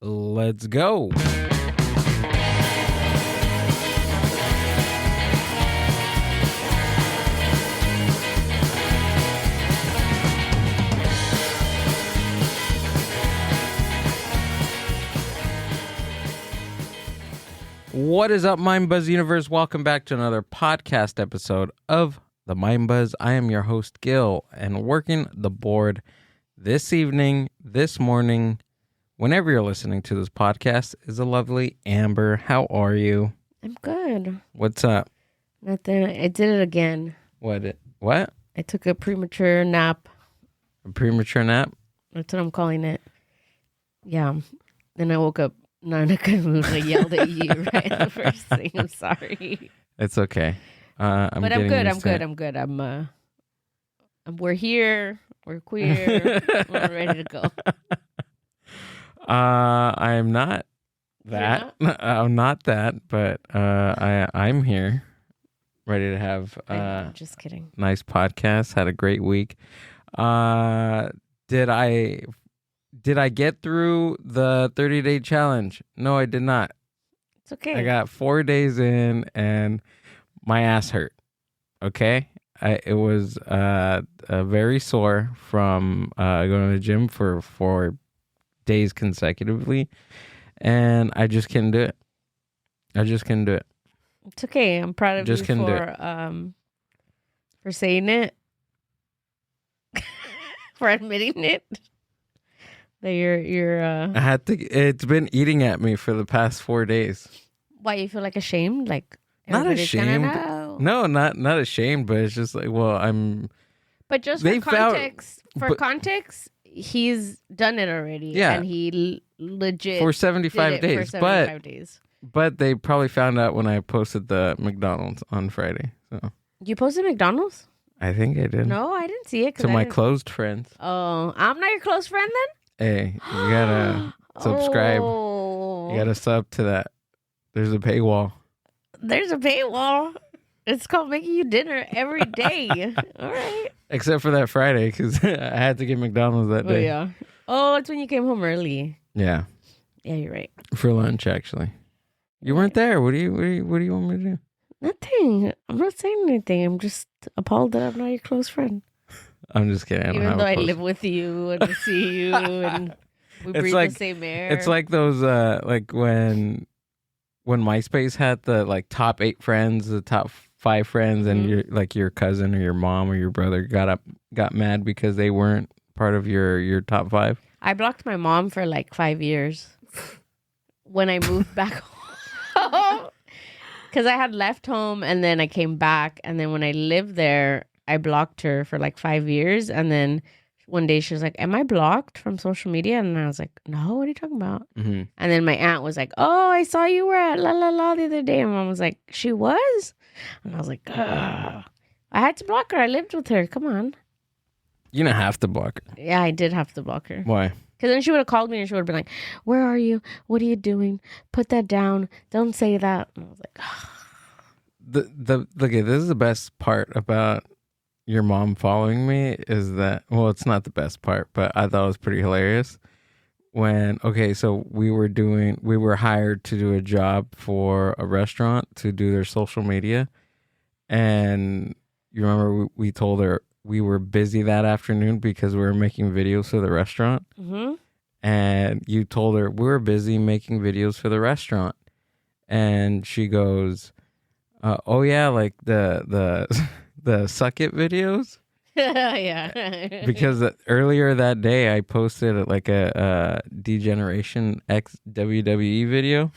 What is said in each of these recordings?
Let's go. What is up, Mind Buzz Universe? Welcome back to another podcast episode of the Mind Buzz. I am your host, GILL, and working the board this evening, this morning, whenever you're listening to this podcast, is a lovely Amber. How are you? I'm good. What's up? Nothing. I did it again. What? I took a premature nap. A premature nap? That's what I'm calling it. Yeah. Then I woke up not in a good mood. I yelled at you right the first thing. I'm sorry. It's okay. I'm good. We're here. We're queer. We're ready to go. I am not that. I'm not that, but I'm here, ready to have I'm just kidding. Nice podcast. Had a great week. Did I get through the 30-day challenge? No, I did not. It's okay. I got 4 days in and my ass hurt. Okay? It was very sore from going to the gym for 4 days consecutively, and I just couldn't do it. It's okay. I'm proud of you for saying it, for admitting it. That you're I had to. It's been eating at me for the past 4 days. Why, you feel like ashamed? Like not ashamed. Know. No, not ashamed, but it's just like, well, I'm. But just for context, he's done it already. Yeah, and he legit for 75 days. For 75 days. But they probably found out when I posted the McDonald's on Friday. So you posted McDonald's? I think I did. No, I didn't see it. To my closed friends. Oh, I'm not your close friend then? Hey, you gotta subscribe. Oh. You gotta sub to that. There's a paywall. There's a paywall. It's called making you dinner every day. All right. Except for that Friday, because I had to get McDonald's that day. Yeah. Oh, it's when you came home early. Yeah. Yeah, you're right. For lunch, actually. You weren't there. What do you want me to do? Nothing. I'm not saying anything. I'm just appalled that I'm not your close friend. I'm just kidding. Even though I live with you and see you and we breathe the same air. It's like those like when MySpace had the like top 8 friends, the top 5 friends, and your cousin or your mom or your brother got mad because they weren't part of your top 5. I blocked my mom for like 5 years when I moved back home because I had left home and then I came back, and then when I lived there I blocked her for like 5 years, and then one day she was like, "Am I blocked from social media?" And I was like, "No, what are you talking about?" Mm-hmm. And then my aunt was like, "Oh, I saw you were at La La La the other day." And Mom was like, "She was?" And I was like, ugh. I had to block her. I lived with her. Come on. You didn't have to block her. Yeah, I did have to block her. Why? Because then she would have called me and she would have been like, "Where are you? What are you doing? Put that down. Don't say that." And I was like, ugh. This is the best part about your mom following me is that, well, it's not the best part, but I thought it was pretty hilarious so we were hired to do a job for a restaurant to do their social media, and you remember we told her we were busy that afternoon because we were making videos for the restaurant. Mm-hmm. And you told her we were busy making videos for the restaurant, and she goes, "Oh yeah, like the suck it videos." Yeah. Because earlier that day I posted like a Degeneration X WWE video,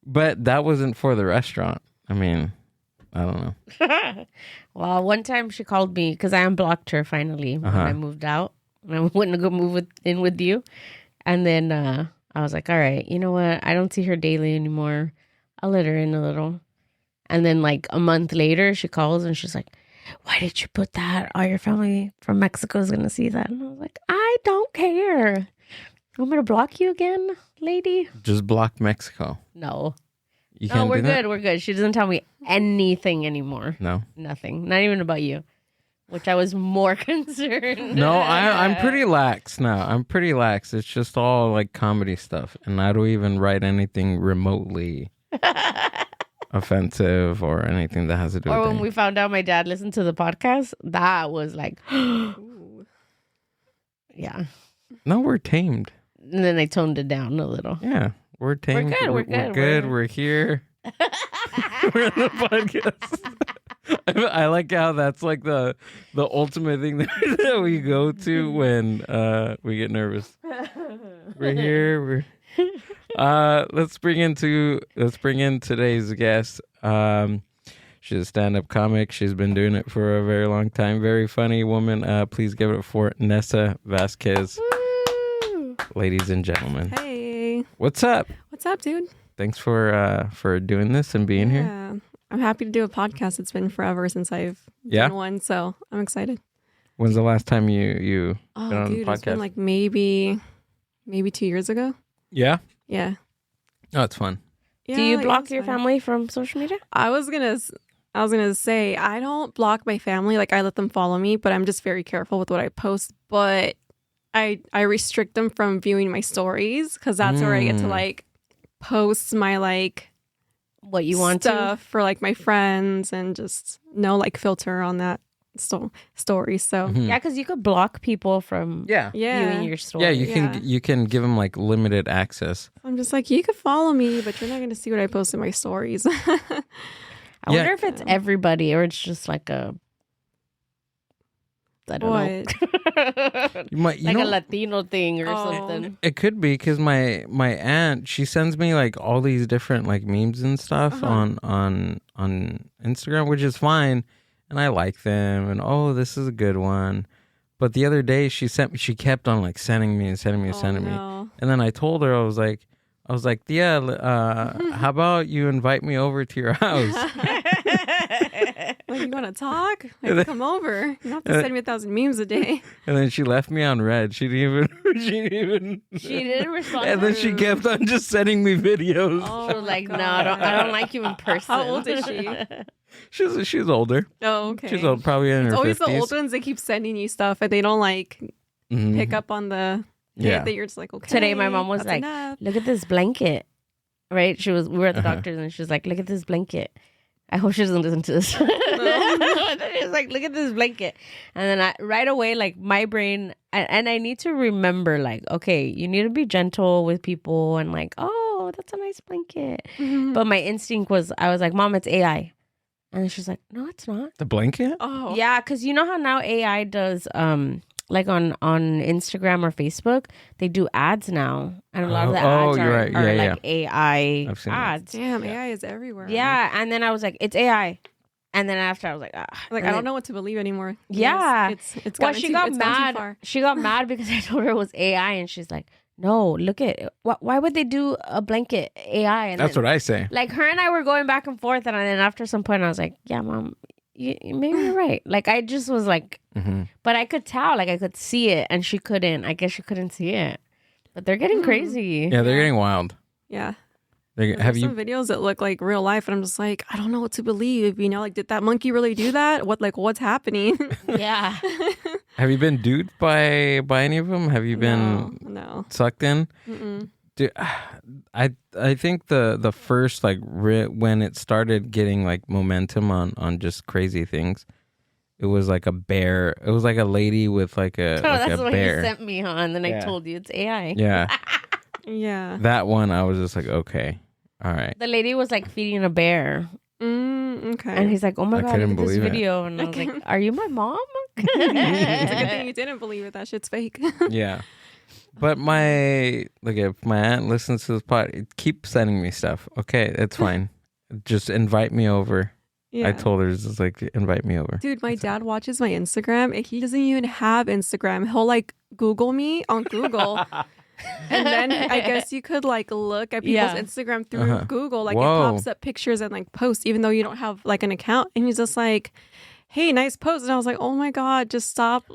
but that wasn't for the restaurant. I mean, I don't know. Well, one time she called me because I unblocked her finally when I moved out. And I went to go move in with you. And then I was like, all right, you know what? I don't see her daily anymore. I'll let her in a little. And then like a month later, she calls and she's like, "Why did you put that? All your family from Mexico is going to see that." And I was like, I don't care. You want me to block you again, lady? Just block Mexico. No. You can't we're do good. that? We're good. She doesn't tell me anything anymore. No. Nothing. Not even about you. which I was more concerned. No, I'm pretty lax now. I'm pretty lax. It's just all like comedy stuff, and I don't even write anything remotely offensive or anything that has to do with Or it. when we found out my dad listened to the podcast, that was like, yeah. No, we're tamed. And then I toned it down a little. Yeah, we're tamed. We're good. We're here. We're in the podcast. I like how that's like the ultimate thing that we go to when we get nervous. We're here. Let's bring in today's guest. She's a stand-up comic. She's been doing it for a very long time. Very funny woman. Please give it up for Nessa Vasquez. Woo! Ladies and gentlemen. Hey. What's up? What's up, dude? Thanks for doing this and being here. Yeah. I'm happy to do a podcast. It's been forever since I've done one, so I'm excited. When's the last time you been on the podcast? It's been like maybe 2 years ago. Yeah? Yeah. Oh, it's fun. Yeah, Do you like, block your family from social media? I was gonna say I don't block my family. Like I let them follow me, but I'm just very careful with what I post. But I restrict them from viewing my stories because that's where I get to like post my like What you want stuff for like my friends and just no like filter on that story. So Yeah, because you could block people from Yeah. viewing your story. Yeah, you can give them like limited access. I'm just like, you could follow me, but you're not going to see what I post in my stories. I wonder if it's everybody or it's just like a, I don't know. You might, like a Latino thing or something. It could be because my aunt, she sends me like all these different like memes and stuff on Instagram, which is fine, and I like them. And this is a good one. But the other day she kept on like sending me, and then I told her I was like, how about you invite me over to your house? Like, you want to talk? Like, come over. You don't have to send me 1,000 memes a day. And then she left me on red. She didn't respond. And then she kept on just sending me videos. She was like, no, I don't like you in person. How old is she? She's older. Oh, okay. She's old, probably in her 50s. It's always the old ones that keep sending you stuff and they don't like pick up on the hint that you're just like, okay. Today my mom was like, enough. look at this blanket. Right? We were at the doctor's and she was like, look at this blanket. I hope she doesn't listen to this. She was like, look at this blanket. And then right away, like my brain, and I need to remember, like, okay, you need to be gentle with people and like, oh, that's a nice blanket. But my instinct was, I was like, Mom, it's AI. And she's like, no, it's not. The blanket? Oh. Yeah, because you know how now AI does, like on Instagram or Facebook, they do ads now. And a lot of the ads are like AI ads. Damn, AI is everywhere. Yeah, and then I was like, it's AI. And then after I was like, I don't know what to believe anymore. Yeah. It's well, gotten she too, got it's gone too mad. far. She got mad because I told her it was AI, and she's like, no, look at why would they do a blanket AI? And that's what I say. Like her and I were going back and forth, and then after some point, I was like, yeah, Mom, maybe you're right. Like I just was like, but I could tell, like I could see it, and she couldn't. I guess she couldn't see it. But they're getting crazy. Yeah, they're getting wild. Yeah. Have you some videos that look like real life, and I'm just like, I don't know what to believe. You know, like, did that monkey really do that? What's happening? Yeah. Have you been duped by any of them? Have you been sucked in? Dude, I think the first like when it started getting like momentum on just crazy things, it was like a bear. It was like a lady with like a that's a what bear. you sent me, huh? And then I told you it's AI. Yeah. Yeah. That one I was just like, okay, all right. The lady was like feeding a bear. Okay. And he's like, oh my God, look at this video. And I was like, are you my mom? It's a good thing you didn't believe it. That shit's fake. Yeah. But if my aunt listens to this pod, keep sending me stuff. Okay, it's fine. Just invite me over. Yeah. I told her, just like, invite me over. Dude, my dad watches my Instagram and he doesn't even have Instagram. He'll like Google me on Google. And then I guess you could like look at people's Instagram through Google. Like it pops up pictures and like posts, even though you don't have like an account. And he's just like, hey, nice post. And I was like, oh my God, just stop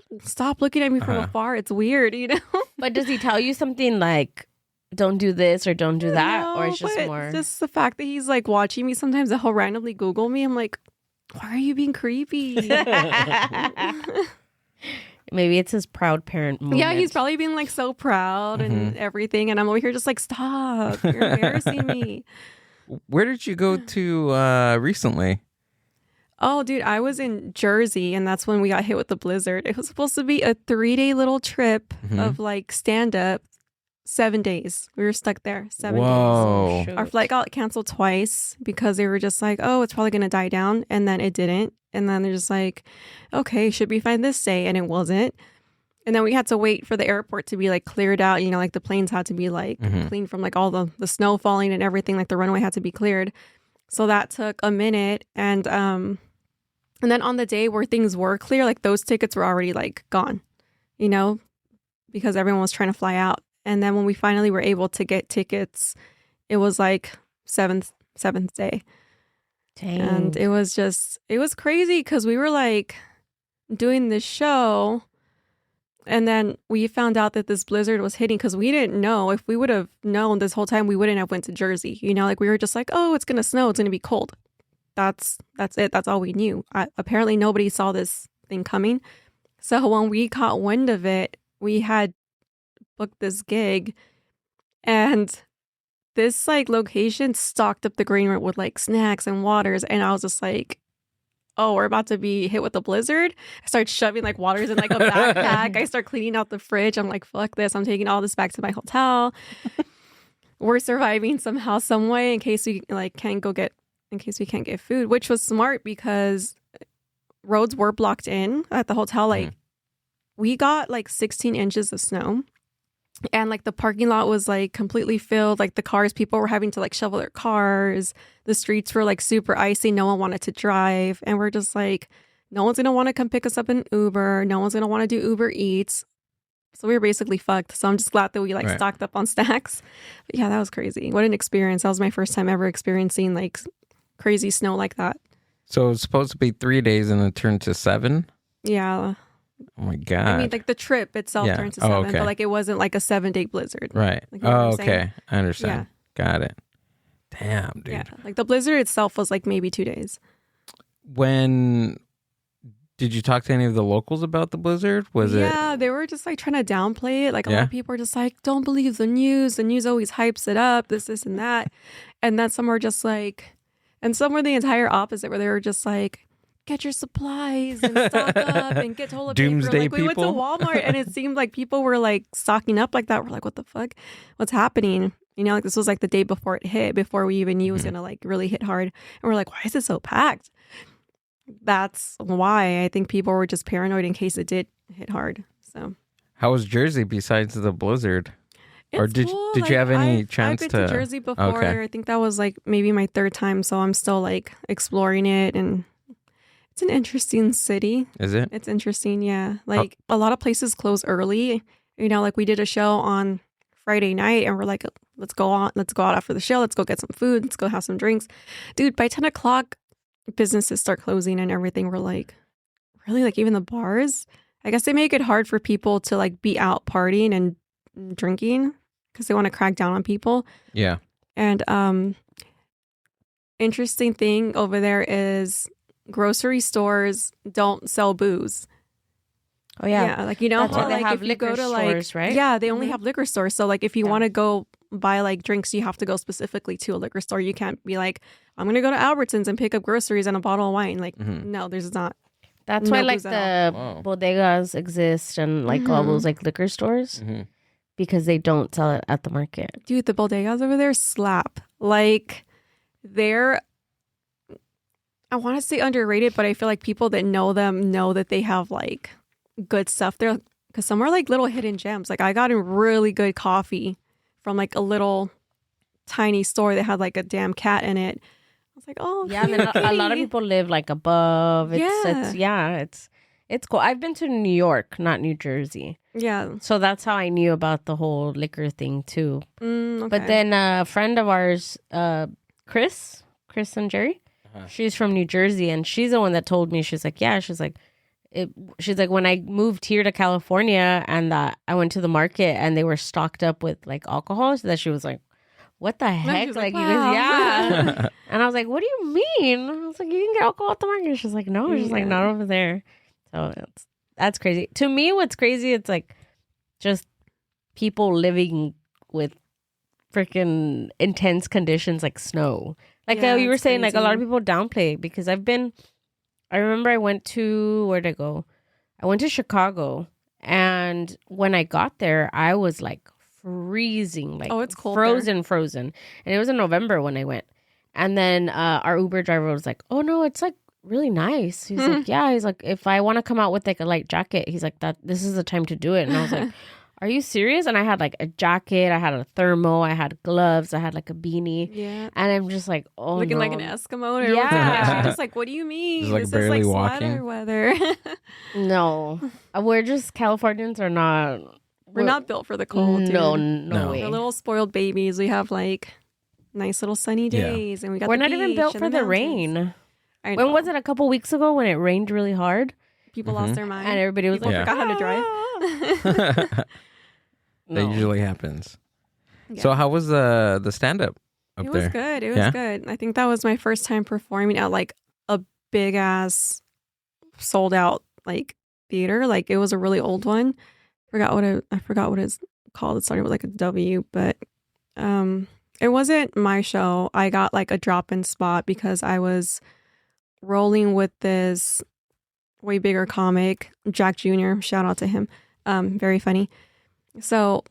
looking at me from afar. It's weird, you know? But does he tell you something like, don't do this or don't do that? Or it's just more... just the fact that he's like watching me sometimes and he'll randomly Google me. I'm like, Why are you being creepy? Maybe it's his proud parent moment. Yeah, he's probably being like so proud and everything. And I'm over here just like, stop. You're embarrassing me. Where did you go to recently? Oh, dude, I was in Jersey and that's when we got hit with the blizzard. It was supposed to be a 3-day little trip of like stand up. 7 days. We were stuck there. 7 Whoa. days. Our flight got canceled twice because they were just like, oh, it's probably going to die down. And then it didn't. And then they're just like, okay, should be fine this day. And it wasn't. And then we had to wait for the airport to be like cleared out. You know, like the planes had to be like clean from like all the snow falling and everything. Like the runway had to be cleared. So that took a minute. And then on the day where things were clear, like those tickets were already like gone, you know, because everyone was trying to fly out. And then when we finally were able to get tickets, it was like seventh day. Dang. And it was crazy because we were like doing this show and then we found out that this blizzard was hitting because we didn't know. If we would have known this whole time, we wouldn't have went to Jersey. You know, like we were just like, oh, it's going to snow. It's going to be cold. That's it. That's all we knew. Apparently nobody saw this thing coming. So when we caught wind of it, we had booked this gig and this like location stocked up the green room with like snacks and waters, and I was just like, oh, we're about to be hit with a blizzard. I start shoving like waters in like a backpack. I start cleaning out the fridge. I'm like, fuck this, I'm taking all this back to my hotel. We're surviving somehow, some way, in case we can't get food, which was smart because roads were blocked in at the hotel. Like we got like 16 inches of snow. And like the parking lot was like completely filled. Like the cars, people were having to like shovel their cars. The streets were like super icy. No one wanted to drive. And we're just like, no one's going to want to come pick us up in Uber. No one's going to want to do Uber Eats. So we were basically fucked. So I'm just glad that we like stocked up on snacks. But yeah, that was crazy. What an experience. That was my first time ever experiencing like crazy snow like that. So it was supposed to be 3 days and it turned to 7? Yeah. Oh my God. I mean, like the trip itself turned to 7, but like it wasn't like a 7-day blizzard. Right. Like, you know what I'm saying? Okay. I understand. Yeah. Got it. Damn, dude. Yeah. Like the blizzard itself was like maybe 2 days. When did you talk to any of the locals about the blizzard? Yeah, they were just like trying to downplay it. Like a lot of people were just like, don't believe the news. The news always hypes it up, this, and that. And then some were just like, and some were the entire opposite where they were just like, get your supplies and stock up and get toilet paper. Doomsday like we went to Walmart and it seemed like people were like stocking up like that. We're like, what the fuck? What's happening? You know, like this was like the day before it hit, before we even knew it was gonna like really hit hard. And we're like, why is it so packed? That's why I think people were just paranoid in case it did hit hard. So how was Jersey besides the blizzard? It's or did cool. you have any chance I've been to Jersey before. Okay. I think that was like maybe my 3rd time, so I'm still like exploring it, and it's an interesting city. Is it? It's interesting, yeah. Like a lot of places close early. You know, like we did a show on Friday night and we're like, let's go out after the show. Let's go get some food. Let's go have some drinks. Dude, by 10 o'clock, businesses start closing and everything. We're like, really? Like even the bars? I guess they make it hard for people to like be out partying and drinking because they want to crack down on people. Yeah. And interesting thing over there is grocery stores don't sell booze. Oh yeah, like you know that's how why they like have if you liquor go to stores, like right? Yeah, they only have liquor stores. So like if you want to go buy like drinks, you have to go specifically to a liquor store. You can't be like, I'm gonna go to Albertsons and pick up groceries and a bottle of wine. Like no, there's not. That's why like the bodegas exist and like all those like liquor stores because they don't sell it at the market. Dude, the bodegas over there slap. Like they're, I want to say underrated, but I feel like people that know them know that they have like good stuff there, because some are like little hidden gems. Like I got a really good coffee from like a little tiny store that had like a damn cat in it. I was like, oh yeah, and a lot of people live like above. It's cool. I've been to New York, not New Jersey. Yeah, so that's how I knew about the whole liquor thing too. Okay. But then a friend of ours, Chris and Jerry, she's from New Jersey, and she's the one that told me. She's like, she's like, when I moved here to California and I went to the market and they were stocked up with like alcohol, so that she was like, what the heck? she's Like, like, you guys, wow. yeah. And I was like, what do you mean? I was like, you can get alcohol at the market. She's like, no, it's just like not over there. So that's crazy. To me, what's crazy, it's like just people living with freaking intense conditions like snow. Like you were saying, like a lot of people downplay it because I remember I went to, where'd I go? I went to Chicago, and when I got there, I was like freezing, like it's cold frozen. And it was in November when I went. And then our Uber driver was like, oh no, it's like really nice. He's like, yeah, he's like, if I want to come out with like a light jacket, he's like, this is the time to do it. And I was like, are you serious? And I had like a jacket, I had a thermo, I had gloves, I had like a beanie. Yeah. And I'm just like, oh, looking no. like an Eskimo. Or yeah. just like, what do you mean? Just like this barely is like walking. sweater weather. No. We're just, Californians are not. We're not built for the cold. No We're way. little spoiled babies. We have like nice little sunny days, and we got. We're the not even beach built and for the mountains. rain. I know. When was it? A couple weeks ago when it rained really hard, People lost their mind, and everybody was People like, forgot how to drive. That usually happens. Yeah. So how was the stand-up up there? It was good. It was good. I think that was my first time performing at like a big ass sold out like theater. Like it was a really old one. I forgot what it's called. It started with like a W, but it wasn't my show. I got like a drop-in spot because I was rolling with this way bigger comic, Jack Jr. Shout out to him. Very funny. So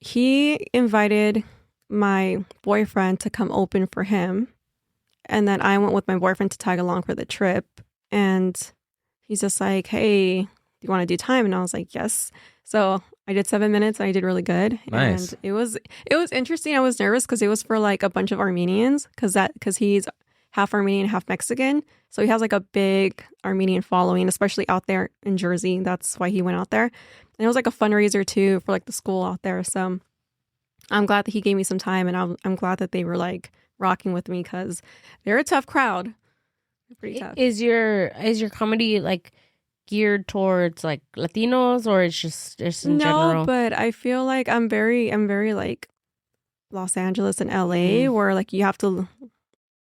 he invited my boyfriend to come open for him. And then I went with my boyfriend to tag along for the trip. And he's just like, hey, do you want to do time? And I was like, yes. So I did 7 minutes and I did really good. Nice. And it was interesting. I was nervous because it was for like a bunch of Armenians because he's half Armenian, half Mexican. So he has like a big Armenian following, especially out there in Jersey. That's why he went out there. And it was like a fundraiser too for like the school out there. So I'm glad that he gave me some time, and I'm glad that they were like rocking with me because they're a tough crowd. They're pretty tough. Is your comedy like geared towards like Latinos, or it's just in general? No, but I feel like I'm very like Los Angeles and LA, where like you have to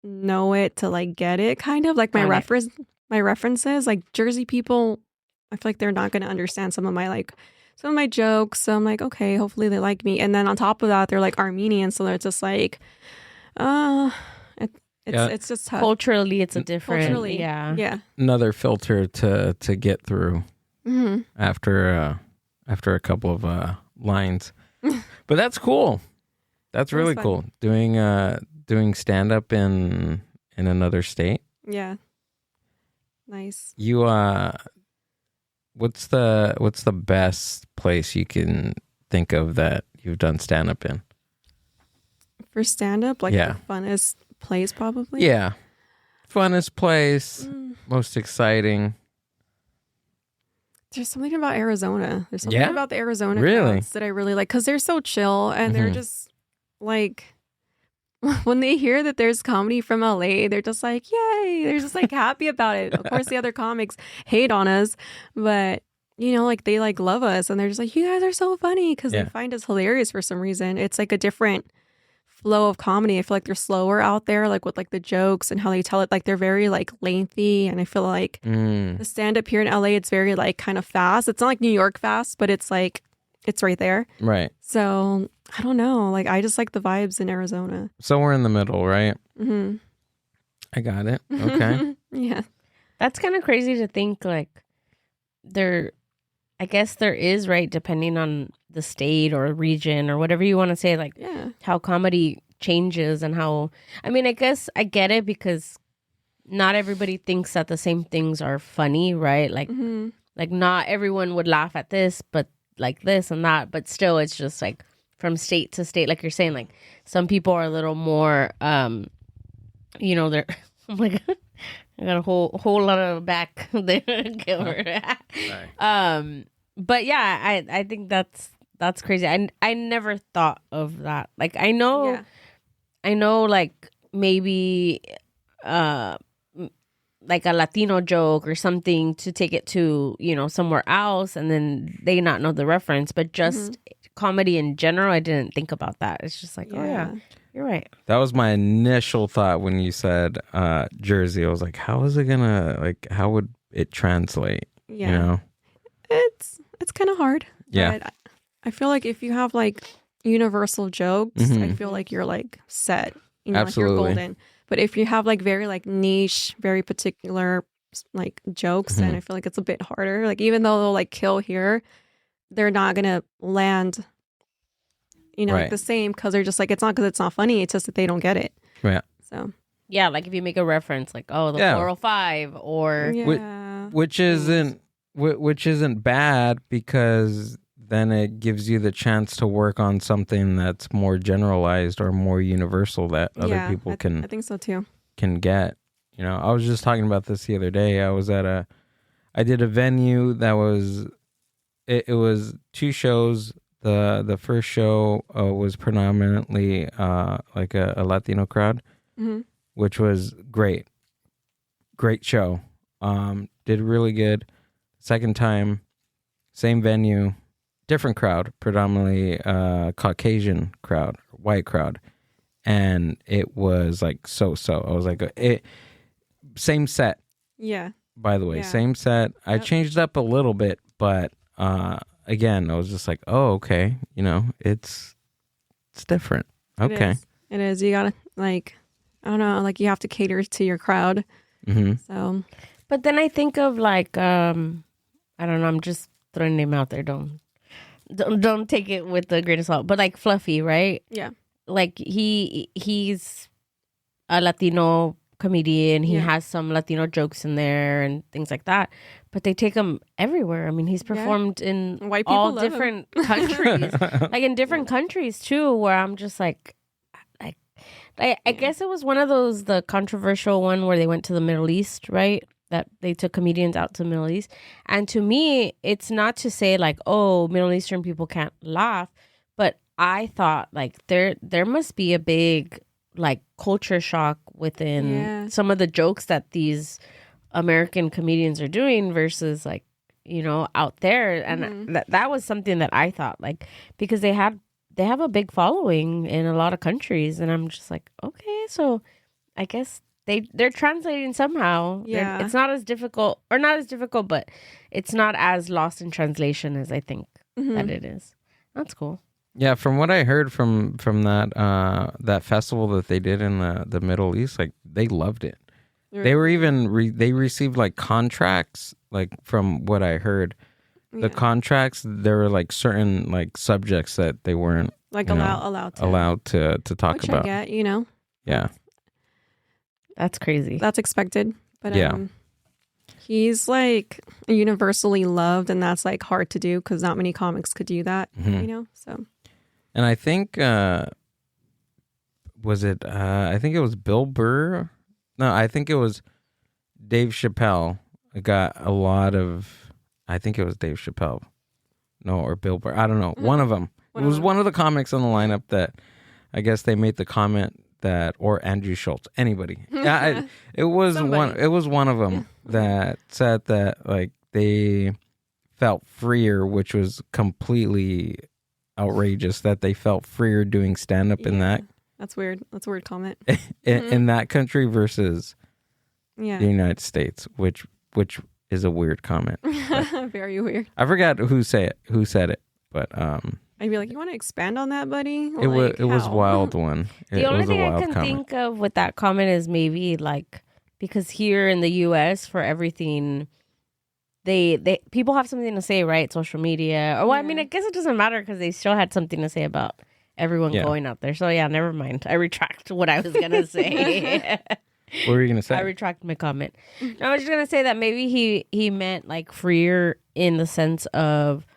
know it to like get it, kind of like my references, like Jersey people. I feel like they're not going to understand some of my jokes. So I'm like, okay, hopefully they like me. And then on top of that, they're like Armenian, so they're just like, it's just tough. Culturally, it's a different, yeah. Another filter to get through after a couple of lines. But that's cool. That's really cool. Doing stand up in another state. Yeah. Nice. You what's the best place you can think of that you've done stand up in? For stand up, like the funnest place probably? Yeah. Funnest place, most exciting. There's something about Arizona. There's something about the Arizona crowds that I really like because they're so chill and they're just like, when they hear that there's comedy from LA, they're just like, yay. They're just like happy about it. Of course, the other comics hate on us, but you know, like they like love us and they're just like, you guys are so funny because they find us hilarious for some reason. It's like a different flow of comedy. I feel like they're slower out there, like with like the jokes and how they tell it. Like they're very like lengthy, and I feel like the stand up here in LA, it's very like kind of fast. It's not like New York fast, but it's like it's right there. Right. So I don't know. Like I just like the vibes in Arizona. Somewhere in the middle, right? Mm-hmm. I got it. Okay. Yeah. That's kind of crazy to think like I guess there is, right, depending on the state or region or whatever you want to say, like how comedy changes and how, I mean, I guess I get it because not everybody thinks that the same things are funny, right? Like, like not everyone would laugh at this, but like this and that, but still it's just like from state to state, like you're saying, like some people are a little more, you know, they're, oh my God, I got a whole lot of back there. But yeah, I think that's crazy. I never thought of that. Like I know like maybe like a Latino joke or something to take it to, you know, somewhere else and then they not know the reference, but just comedy in general, I didn't think about that. It's just like, oh yeah, you're right. That was my initial thought when you said Jersey. I was like, how is it gonna, like, how would it translate? Yeah. You know? It's kind of hard. Yeah. But I feel like if you have like universal jokes, I feel like you're like set. You know, Absolutely. like you're golden. But if you have like very like niche, very particular like jokes, then I feel like it's a bit harder. Like even though they'll like kill here, they're not gonna land, you know, like the same because they're just like, it's not because it's not funny. It's just that they don't get it. Yeah. So yeah, like if you make a reference, like the 405 or which isn't bad because then it gives you the chance to work on something that's more generalized or more universal that other people I think so too. Can get. You know, I was just talking about this the other day. I did a venue that was, it was 2 shows. The first show was predominantly like a Latino crowd, which was great. Great show. Did really good. Second time, same venue, different crowd, predominantly Caucasian crowd, white crowd. And it was like so. I was like, same set. Yeah. By the way, same set. I changed up a little bit, but again, I was just like, oh, okay. You know, it's different. Okay. It is. You gotta like, I don't know, like you have to cater to your crowd. So, but then I think of like, I don't know. I'm just throwing a name out there. Don't take it with a grain of salt. But like Fluffy, right? Yeah. Like he's a Latino comedian. He has some Latino jokes in there and things like that. But they take him everywhere. I mean, he's performed in all different countries, like in different countries too. Where I'm just like I guess it was one of those, the controversial one where they went to the Middle East, right? That they took comedians out to the Middle East. And to me, it's not to say like, oh, Middle Eastern people can't laugh, but I thought like there must be a big like culture shock within some of the jokes that these American comedians are doing versus like, you know, out there. And that was something that I thought, like, because they have a big following in a lot of countries, and I'm just like, okay, so I guess they're translating somehow. Yeah. It's not as difficult, but it's not as lost in translation as I think that it is. That's cool. Yeah, from what I heard from that that festival that they did in the Middle East, like they loved it. They were even they received like contracts, like from what I heard. The contracts, there were like certain like subjects that they weren't like allowed to talk which about. I get, you know. Yeah, that's crazy. That's expected, but he's like universally loved, and that's like hard to do because not many comics could do that, you know. So, and I think was it? I think it was Bill Burr. No, I think it was Dave Chappelle. Got a lot of. I think it was Dave Chappelle. No, or Bill Burr. I don't know. One of them. It was one of the comics on the lineup that I guess they made the comment that, or Andrew Schultz, anybody. It was one. It was one of them that said that like they felt freer, which was completely outrageous. That they felt freer doing stand up in that. That's weird. That's a weird comment. in that country versus the United States, which is a weird comment. Very weird. I forgot who said it, but I'd be like, you want to expand on that, buddy? It was a wild one. The only thing I can think of with that comment is maybe like, because here in the U.S. for everything, they people have something to say, right? Social media, or well, I mean, I guess it doesn't matter because they still had something to say about everyone going out there. So yeah, never mind. I retract what I was gonna say. What were you gonna say? I retract my comment. No, I was just gonna say that maybe he meant like freer in the sense of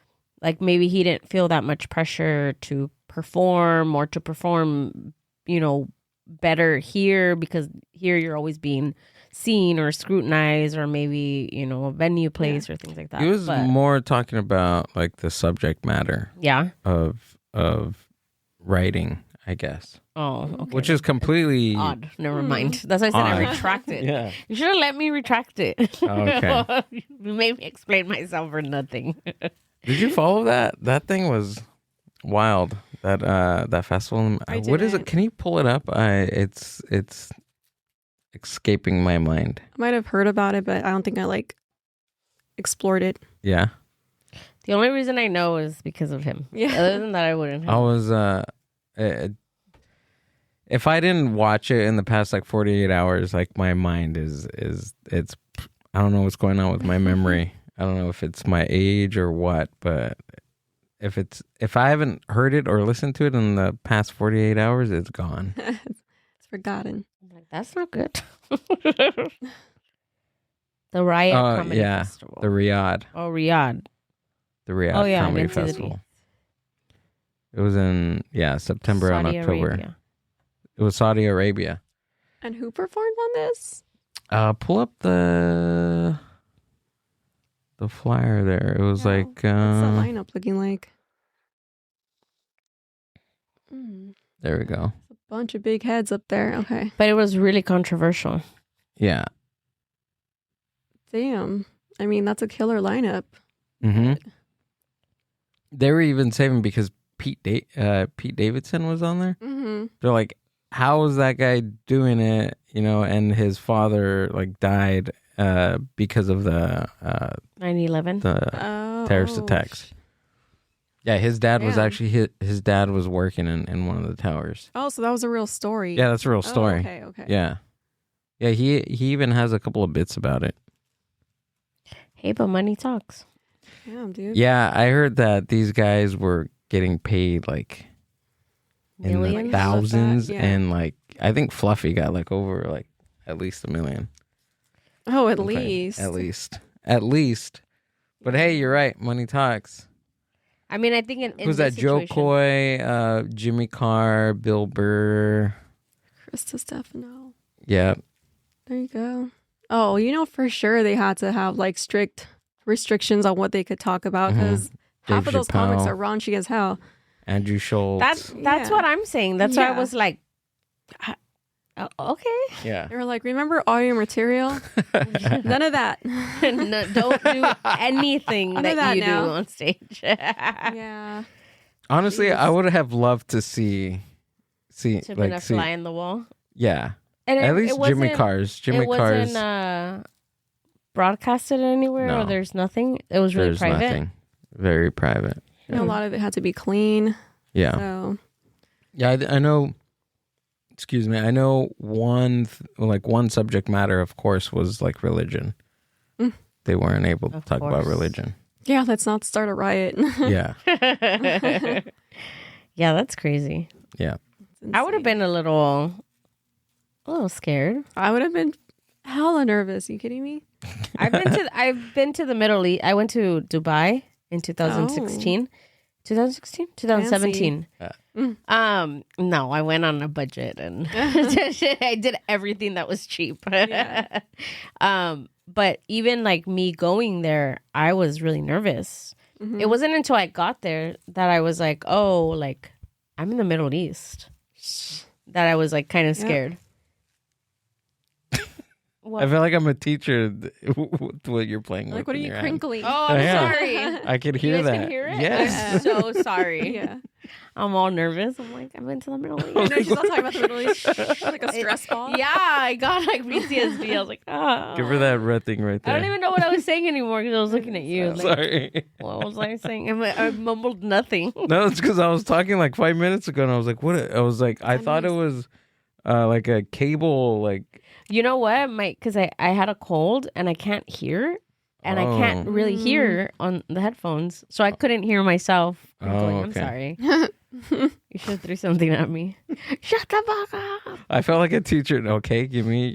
like maybe he didn't feel that much pressure to perform or to perform, you know, better here because here you're always being seen or scrutinized or maybe, you know, a venue place or things like that. He was more talking about like the subject matter. Yeah. Of writing, I guess. Oh, okay. Which is completely odd. Never mind. That's why I said I retract it. Yeah. You should have let me retract it. Okay. You made me explain myself for nothing. Did you follow that? That thing was wild. That festival. What is it? Can you pull it up? It's escaping my mind. I might have heard about it, but I don't think I like explored it. Yeah. The only reason I know is because of him. Yeah. Other than that, I wouldn't have. I was if I didn't watch it in the past like 48 hours, like my mind it's I don't know what's going on with my memory. I don't know if it's my age or what, but if I haven't heard it or listened to it in the past 48 hours, it's gone. It's forgotten. I'm like, that's not good. The Riot Comedy Festival. The Riyadh. Oh, Riyadh. The Riyadh Comedy Festival. It was in September and October. Arabia. It was Saudi Arabia. And who performed on this? Pull up the flyer there. It was like what's the lineup looking like? There we go. A bunch of big heads up there. Okay. But it was really controversial. Yeah. Damn. I mean, that's a killer lineup. Mm-hmm. They were even saving because Pete Davidson was on there. Mm-hmm. They're like, how is that guy doing it? You know, and his father like died because of the 9/11, the terrorist attacks. Yeah, his dad was actually his dad was working in one of the towers. Oh, so that was a real story. Yeah, that's a real story. Okay. Yeah. He even has a couple of bits about it. Hey, but money talks. Damn, dude. Yeah, I heard that these guys were getting paid like in the thousands, and like I think Fluffy got like over like at least $1 million. Oh, at least. At least. But hey, you're right. Money talks. I mean, I think in who's that? Joe Coy, Jimmy Carr, Bill Burr, Krista Stefano. Yeah. There you go. Oh, you know for sure they had to have like strict restrictions on what they could talk about because half of those comics are raunchy as hell. Andrew Schultz. That's what I'm saying. That's why I was like, okay. Yeah. They were like, remember all your material? None of that. No, don't do anything that you do on stage. Yeah. Honestly, I would have loved to see to like, see a fly in the wall. Yeah. And at least Jimmy Carr's. It wasn't broadcasted anywhere, or there's nothing. It was really private. Nothing. Very private. Yeah. A lot of it had to be clean. Yeah. So. Yeah, I know. Excuse me. I know one subject matter, of course, was like religion. They weren't able to talk about religion. Yeah, let's not start a riot. Yeah. Yeah, that's crazy. Yeah. I would have been a little scared. I would have been hella nervous. Are you kidding me? I've been to the Middle East. I went to Dubai in 2016. 2017. No, I went on a budget and I did everything that was cheap. Yeah. But even like me going there, I was really nervous. Mm-hmm. It wasn't until I got there that I was like, oh, like I'm in the Middle East, that I was like kind of scared. I feel like I'm a teacher with what you're playing with. Like, what are you crinkling? Oh, I'm sorry. I could hear that. Can hear it? Yes. I'm so sorry. Yeah. I'm all nervous. I'm like, I'm into the Middle East. No, she's not talking about the Middle East. Like a stress ball. Yeah, I got like PTSD. I was like, oh. Give her that red thing right there. I don't even know what I was saying anymore because I was looking at you. Like, sorry. What was I saying? I mumbled nothing. No, it's because I was talking like 5 minutes ago and I was like, what? I was like, I thought it was like a cable, like. You know what? Because I had a cold and I can't hear. And I can't really hear on the headphones. So I couldn't hear myself. I'm sorry. You should have threw something at me. Shut the fuck up. I felt like a teacher. Okay, give me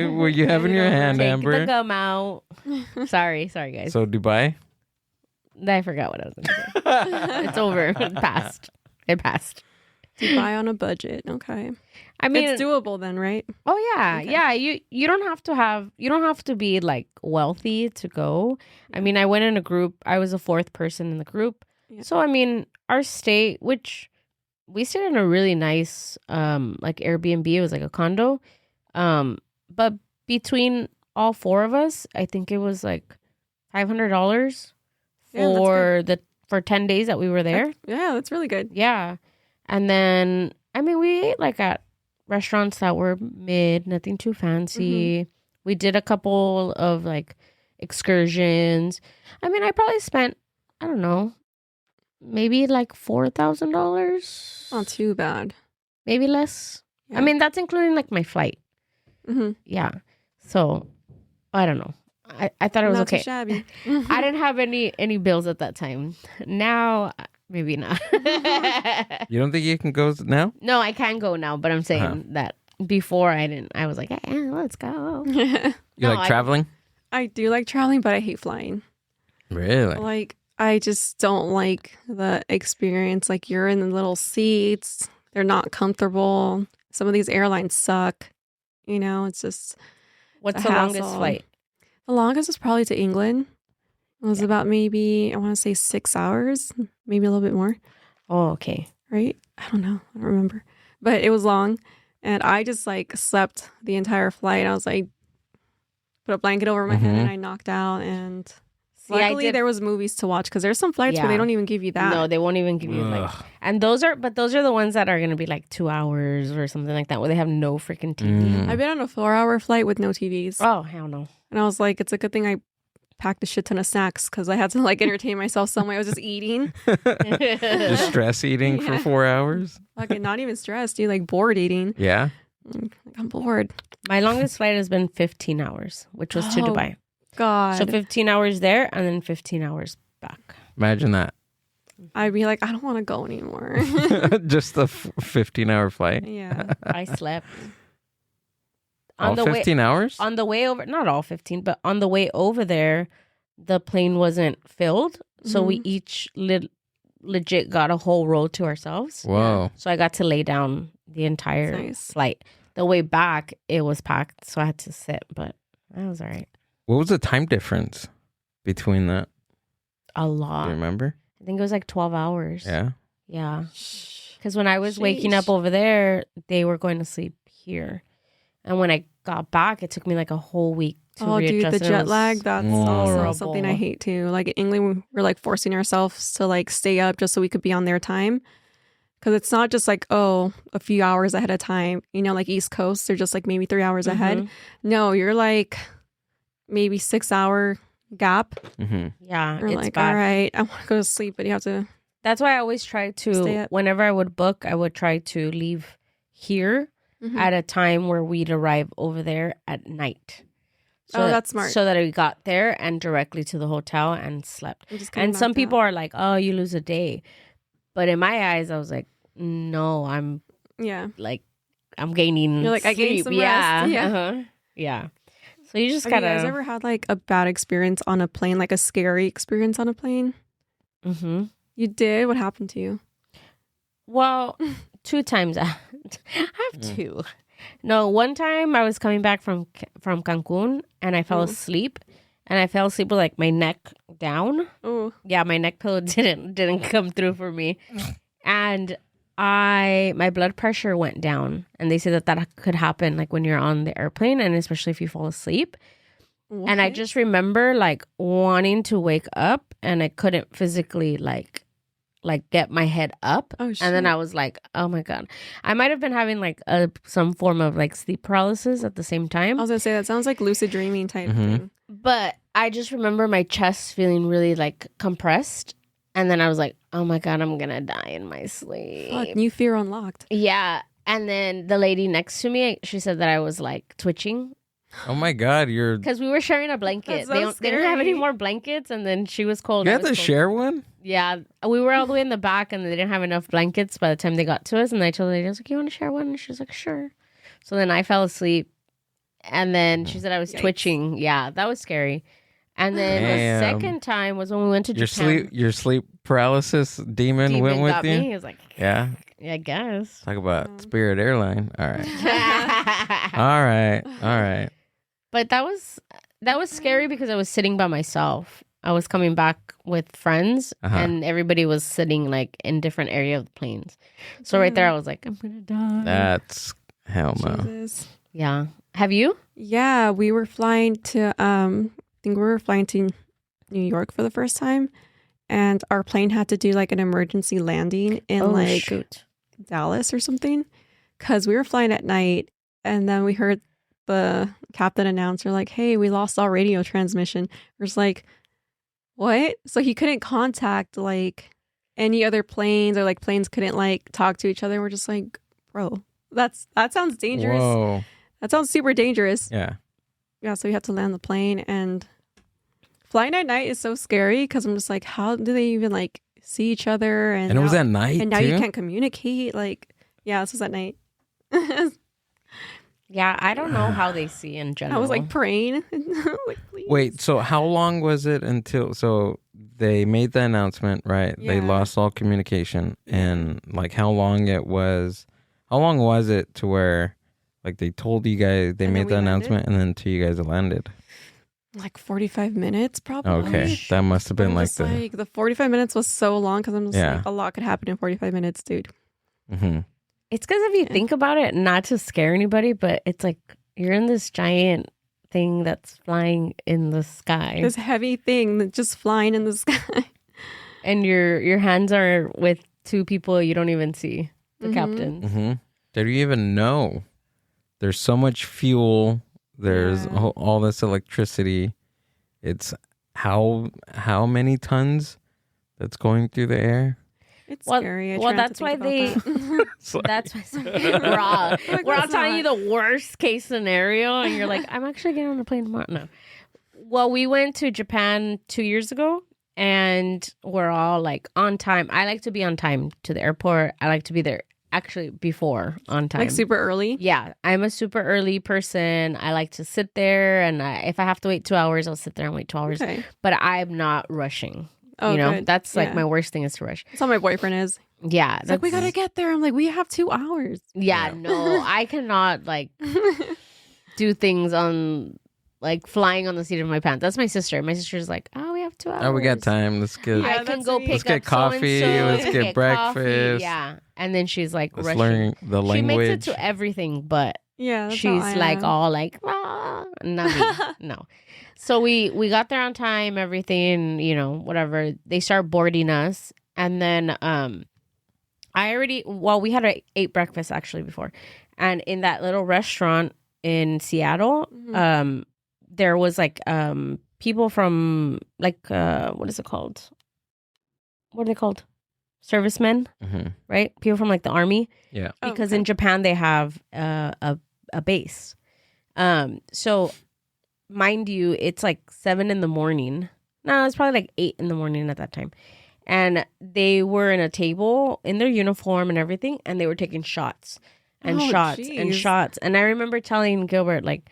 what you have in your hand, Amber. Take the gum out. Sorry, guys. So Dubai? I forgot what I was going to say. It's over. It passed. Dubai on a budget. Okay. I mean, it's doable then, right? Oh yeah. Okay. Yeah. You don't have to be like wealthy to go. I mean, I went in a group. I was the fourth person in the group. Yeah. So I mean, our stay, which we stayed in a really nice like Airbnb. It was like a condo. But between all four of us, I think it was like $500 for the for 10 days that we were there. That's really good. Yeah. And then, I mean, we ate like at restaurants that were mid, nothing too fancy. We did a couple of like excursions. I mean, I probably spent, I don't know, maybe like $4,000. Not too bad. Maybe less. Yeah. I mean, that's including like my flight. Yeah. So, I don't know. I thought it was not okay. Too shabby. I didn't have any bills at that time. Now, maybe not. You don't think you can go now? No, I can go now, but I'm saying that before I didn't. I was like, let's go. You like traveling? I do like traveling, but I hate flying. Really? Like, I just don't like the experience. Like, you're in the little seats. They're not comfortable. Some of these airlines suck. You know, it's just... What's the longest flight? The longest was probably to England. It was about maybe, I want to say 6 hours, maybe a little bit more. Oh, okay. Right? I don't know. I don't remember. But it was long. And I just like slept the entire flight. I was like, put a blanket over my head and I knocked out. And luckily there was movies to watch because there's some flights where they don't even give you that. No, they won't even give you like. And those are the ones that are going to be like 2 hours or something like that where they have no freaking TV. I've been on a 4-hour flight with no TVs. Oh, hell no. And I was like, it's a good thing I packed a shit ton of snacks because I had to like entertain myself some way. I was just eating. Just stress eating for 4 hours? Fucking not even stressed, dude. Like bored eating. Yeah? I'm bored. My longest flight has been 15 hours, which was to Dubai. God. So 15 hours there and then 15 hours back. Imagine that. I'd be like, I don't want to go anymore. Just the 15-hour flight? Yeah. I slept. All 15 hours? On the way over, not all 15, but on the way over there, the plane wasn't filled. So we each legit got a whole row to ourselves. Whoa. Yeah. So I got to lay down the entire flight. The way back, it was packed. So I had to sit, but that was all right. What was the time difference between that? A lot. Do you remember? I think it was like 12 hours. Yeah? Yeah. Because when I was waking up over there, they were going to sleep here. And when I got back, it took me like a whole week to readjust. Dude, the jet lag, that's also something I hate too. Like in England, we're like forcing ourselves to like stay up just so we could be on their time. Because it's not just like, a few hours ahead of time. You know, like East Coast, they're just like maybe 3 hours ahead. No, you're like maybe 6 hour gap. Yeah, you're it's like, bad. all right, I want to go to sleep, but you have to. That's why I always try to, whenever I would book, I would try to leave here at a time where we'd arrive over there at night. So that's smart. So that we got there and directly to the hotel and slept. And some people are like, oh, you lose a day. But in my eyes, I was like, no, I'm like, I'm gaining You're like, sleep. I gained some yeah. rest. Yeah. Yeah. So you just Have gotta. you guys ever had like a bad experience on a plane, like a scary experience on a plane? You did? What happened to you? Well, 2 times. I have 2. No, one time I was coming back from Cancun and I fell asleep. And I fell asleep with like my neck down. Oh. Yeah, my neck pillow didn't come through for me. And my blood pressure went down. And they say that could happen like when you're on the airplane and especially if you fall asleep. What? And I just remember like wanting to wake up and I couldn't physically like get my head up. Oh, shit. And then I was like, oh my God. I might have been having like some form of like sleep paralysis at the same time. I was gonna say that sounds like lucid dreaming type thing. But I just remember my chest feeling really like compressed. And then I was like, oh my God, I'm gonna die in my sleep. Fuck, new fear unlocked. Yeah. And then the lady next to me, she said that I was like twitching. Oh my God, because we were sharing a blanket. So they didn't have any more blankets, and then she was cold. You had to share one? Yeah, we were all the way in the back, and they didn't have enough blankets by the time they got to us. And I told the lady, I was like, "You want to share one?" And she was like, "Sure." So then I fell asleep, and then she said I was twitching. Yeah, that was scary. And then the second time was when we went to Japan. Your sleep paralysis demon went with you? Me. He was like, yeah, I guess. Talk about Spirit Airline. All right. All right. But that was scary because I was sitting by myself. I was coming back with friends and everybody was sitting like in different area of the planes. So right there I was like, I'm gonna die. That's hell no. Jesus. Yeah. Have you? Yeah, we were flying to I think we were flying to New York for the first time. and our plane had to do like an emergency landing in shoot. Dallas or something, because we were flying at night, and then we heard the captain announcer like, "Hey, we lost all radio transmission." We're just like, "What?" So he couldn't contact like any other planes, or like planes couldn't like talk to each other. We're just like, "Bro, that sounds dangerous. Whoa. That sounds super dangerous." Yeah. Yeah, so we have to land the plane, and flying at night is so scary because I'm just like, how do they even like see each other? And it was at night, and now too? you can't communicate. Like, yeah, this was at night. Yeah, I don't know how they see in general. I was like praying. Like, please. Wait, so how long was it until... So they made the announcement, right? Yeah. They lost all communication. And like how long was it to where like they told you guys, they And then made the we announcement and then till you guys landed? Like 45 minutes, probably. Okay, that must have been like the 45 minutes was so long because I'm just like, a lot could happen in 45 minutes, dude. Mm-hmm. It's because if you think about it, not to scare anybody, but it's like you're in this giant thing that's flying in the sky. This heavy thing that's just flying in the sky. And your hands are with two people you don't even see, the captains. Mm-hmm. Did you even know? There's so much fuel. There's all this electricity. It's how many tons that's going through the air? It's scary. That's why that's why we're all telling you the worst case scenario, and you're like, I'm actually getting on the plane tomorrow. No. Well, we went to Japan 2 years ago, and we're all like on time. I like to be on time to the airport. I like to be there actually before on time. Like super early? Yeah, I'm a super early person. I like to sit there, and if I have to wait 2 hours, I'll sit there and wait 2 hours. Okay. But I'm not rushing. Oh, you know, good. that's like my worst thing is to rush. That's how my boyfriend is. Yeah. It's like, we gotta get there. I'm like, we have 2 hours. Yeah, no, I cannot like do things on like flying on the seat of my pants. That's my sister. My sister's like, oh, we have 2 hours. Oh, we got time. Let's get. I can go pick Let's up get coffee. so-and-so, Let's get breakfast. coffee. Yeah, and then she's like Let's rushing. learn the language. She makes it to everything, but Yeah, that's she's how I like am. all like, ah, not me. No. So we got there on time, everything, you know, whatever. They start boarding us, and then we had ate breakfast actually before, and in that little restaurant in Seattle, there was like people from like what is it called? What are they called? Servicemen, right? People from like the army. Yeah. Because in Japan they have a base. So mind you, it's like 7 a.m. No, it's probably like 8 a.m. at that time. And they were in a table in their uniform and everything, and they were taking shots and and shots. And I remember telling Gilbert, like,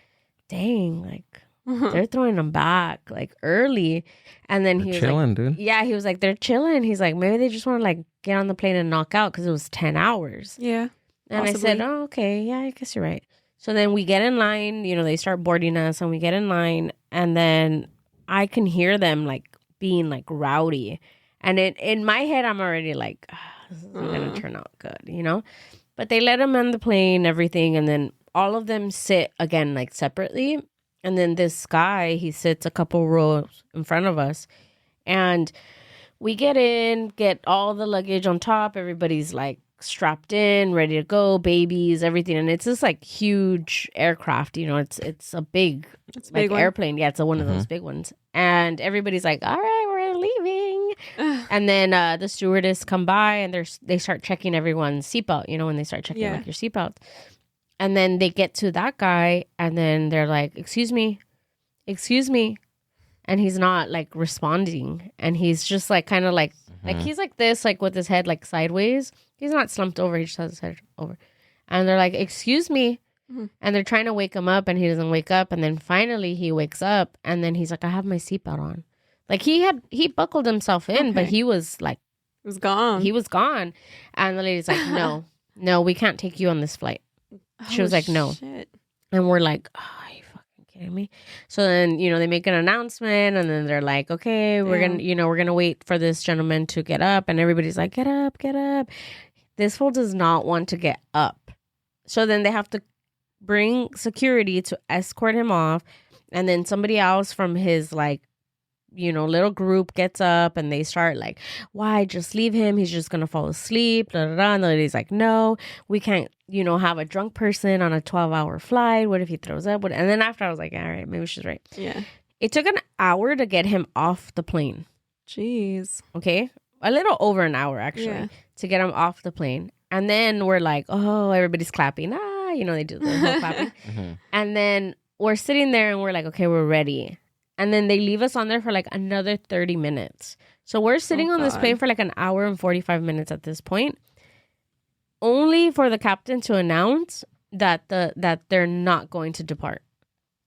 dang, like they're throwing them back like early. And then he was chilling, like, dude. Yeah, he was like, they're chilling. He's like, maybe they just want to like get on the plane and knock out because it was 10 hours. Yeah. And possibly. I said, oh, okay. Yeah, I guess you're right. So then we get in line, you know, they start boarding us and we get in line, and then I can hear them like being like rowdy. And in my head, I'm already like, this isn't going to turn out good, you know? But they let them on the plane, everything. And then all of them sit again, like separately. And then this guy, he sits a couple rows in front of us. And we get in, get all the luggage on top. Everybody's like strapped in, ready to go, babies, everything. And it's this like huge aircraft, you know, it's a big, like airplane. Yeah, it's one of those big ones. And everybody's like, all right, we're leaving. And then the stewardess come by and they start checking everyone's seatbelt, you know, when they start checking like your seatbelt. And then they get to that guy and then they're like, excuse me. And he's not like responding. And he's just like kind of like he's like this, like with his head like sideways. He's not slumped over. He just has his head over. And they're like, excuse me. And they're trying to wake him up and he doesn't wake up. And then finally he wakes up and then he's like, I have my seatbelt on. Like he buckled himself in, but he was like, he was gone. He was gone. And the lady's like, no, we can't take you on this flight. She was like, no. Shit. And we're like, oh, are you fucking kidding me? So then, you know, they make an announcement and then they're like, okay, we're going to wait for this gentleman to get up. And everybody's like, get up, get up. This fool does not want to get up. So then they have to bring security to escort him off. And then somebody else from his like little group gets up and they start like, why just leave him? He's just going to fall asleep. Blah, blah, blah. And the lady's like, no, we can't, have a drunk person on a 12-hour flight. What if he throws up? And then after I was like, all right, maybe she's right. Yeah. It took an hour to get him off the plane. Jeez. Okay. A little over an hour actually to get him off the plane. And then we're like, oh, everybody's clapping. They do the whole clapping. Mm-hmm. And then we're sitting there and we're like, okay, we're ready. And then they leave us on there for like another 30 minutes. So we're sitting on this plane for like an hour and 45 minutes at this point, only for the captain to announce that they're not going to depart,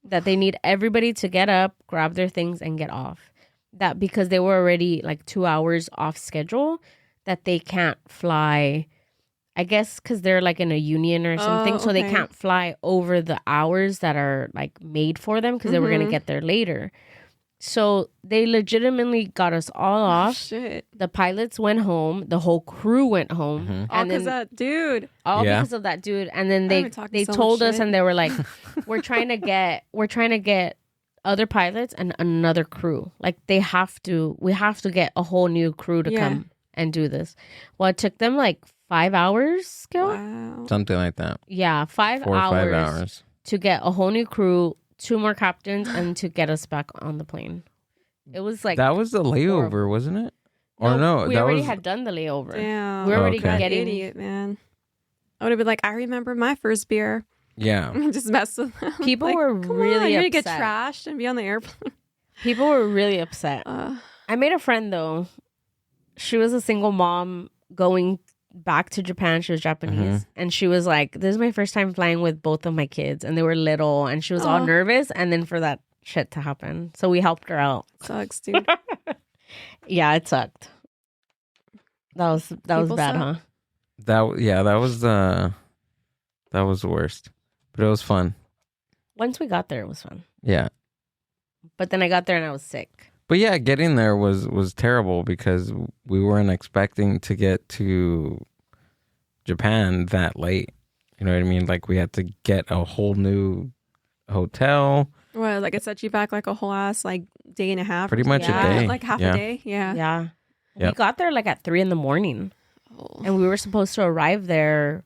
that they need everybody to get up, grab their things, and get off. That because they were already like 2 hours off schedule, that they can't fly. I guess because they're like in a union or something, so they can't fly over the hours that are like made for them because they were going to get there later. So they legitimately got us all off. Shit. The pilots went home. The whole crew went home. Mm-hmm. All because that dude. All because of that dude. And then they told us and they were like, we're trying to get other pilots and another crew. Like we have to get a whole new crew to come and do this. Well, it took them like 5 hours, Gil? Wow. Something like that. Yeah, 4 or 5 hours to get a whole new crew, 2 more captains, and to get us back on the plane. It was like... That was the layover, wasn't it? Or no, we already had done the layover. Damn. We were already getting... Idiot, man. I would have been like, I remember my first beer. Yeah. Just mess with them. People were really upset. You're going to get trashed and be on the airplane. People were really upset. I made a friend, though. She was a single mom going back to Japan. She was Japanese. And she was like, this is my first time flying with both of my kids. And they were little. And she was all nervous. And then for that shit to happen. So we helped her out. Sucks, dude. Yeah, it sucked. That was bad, huh? That was the worst. But it was fun. Once we got there, it was fun. Yeah. But then I got there and I was sick. But yeah, getting there was terrible because we weren't expecting to get to Japan that late. You know what I mean? Like we had to get a whole new hotel. Well, like it set you back like a whole ass like day and a half. Pretty much a day. Like half a day. Yeah. Yeah. Yep. We got there like at 3 a.m. And we were supposed to arrive there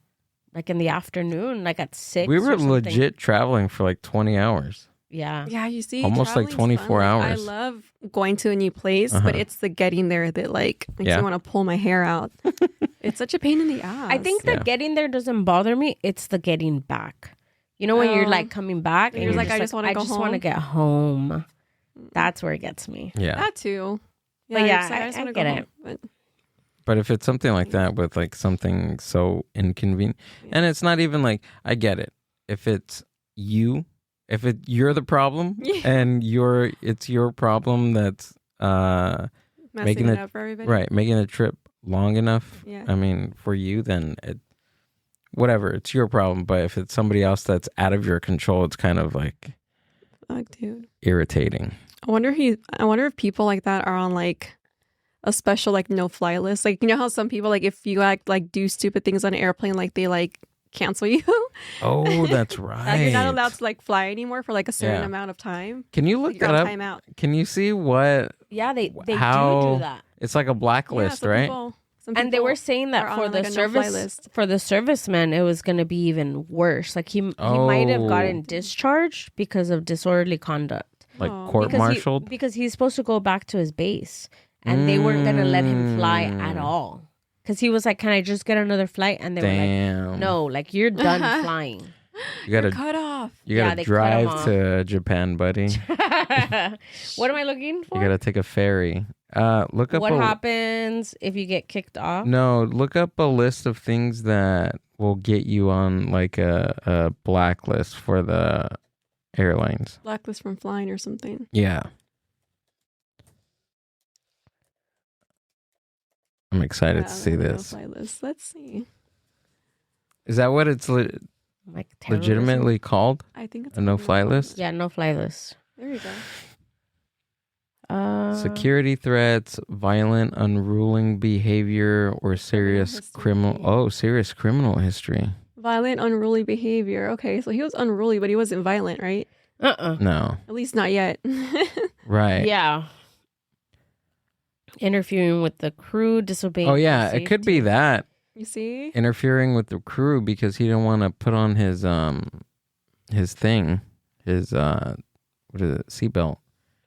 like in the afternoon, like at 6. We were legit traveling for like 20 hours. Yeah. Yeah, you see. Almost like 24 hours. I love going to a new place, but it's the getting there that like makes me want to pull my hair out. It's such a pain in the ass. I think that getting there doesn't bother me. It's the getting back. You know when you're like coming back and you're like, I just want to go home. I just want to get home. That's where it gets me. Yeah. That too. Yeah, but yeah, I just want to get it. But if it's something like that with like something so inconvenient, and it's not even like, I get it. If it's you're the problem and it's your problem that's making it up for everybody. Right, making a trip long enough. Yeah. I mean, for you, then whatever, it's your problem. But if it's somebody else that's out of your control, it's kind of like dude, irritating. I wonder if people like that are on like a special like no fly list. Like, you know how some people like if you do stupid things on an airplane, like they like cancel you. Oh, that's right. Like you're not allowed to like fly anymore for like a certain amount of time. Can you look that up? Timeout. Can you see what? Yeah, they do that. It's like a blacklist, right? And they were saying that for the for the servicemen, it was going to be even worse. Like he might have gotten discharged because of disorderly conduct, like court-martialed. Because he's supposed to go back to his base, and they weren't going to let him fly at all. Because he was like, "Can I just get another flight?" And they were like, "No, like you're done flying. You're cut off. You gotta drive to Japan, buddy." What am I looking for? You gotta take a ferry. Look up what happens if you get kicked off. No, look up a list of things that will get you on like a blacklist for the airlines. Blacklist from flying or something. Yeah. I'm excited to see this. Let's see. Is that what it's legitimately called? I think it's a no-fly list. Yeah, no-fly list. There you go. Security threats, violent, unruly behavior, or serious serious criminal history. Violent, unruly behavior. Okay, so he was unruly, but he wasn't violent, right? No. At least not yet. Right. Yeah. Interfering with the crew, disobeying. Oh yeah, it could be that. You see? Interfering with the crew because he didn't want to put on his thing, his what is it, seatbelt.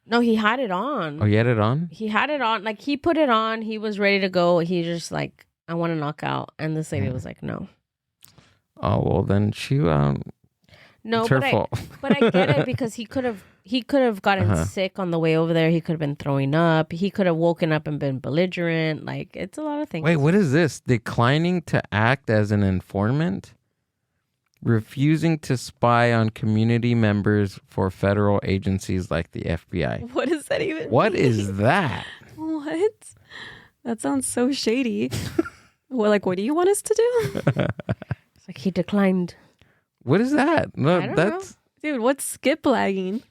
No, he had it on. Oh, he had it on? He had it on. Like, he put it on. He was ready to go. He just like, I want to knock out. And this lady was like, no. Oh, well, then she, no, it's her fault. But I get it because he could have gotten sick on the way over there. He could have been throwing up. He could have woken up and been belligerent. Like, it's a lot of things. Wait, what is this? Declining to act as an informant? Refusing to spy on community members for federal agencies like the FBI. What does that even What mean? is that? What? That sounds so shady. Well, like, what do you want us to do? It's like he declined. What is that? No, I don't know. Dude, what's skip lagging?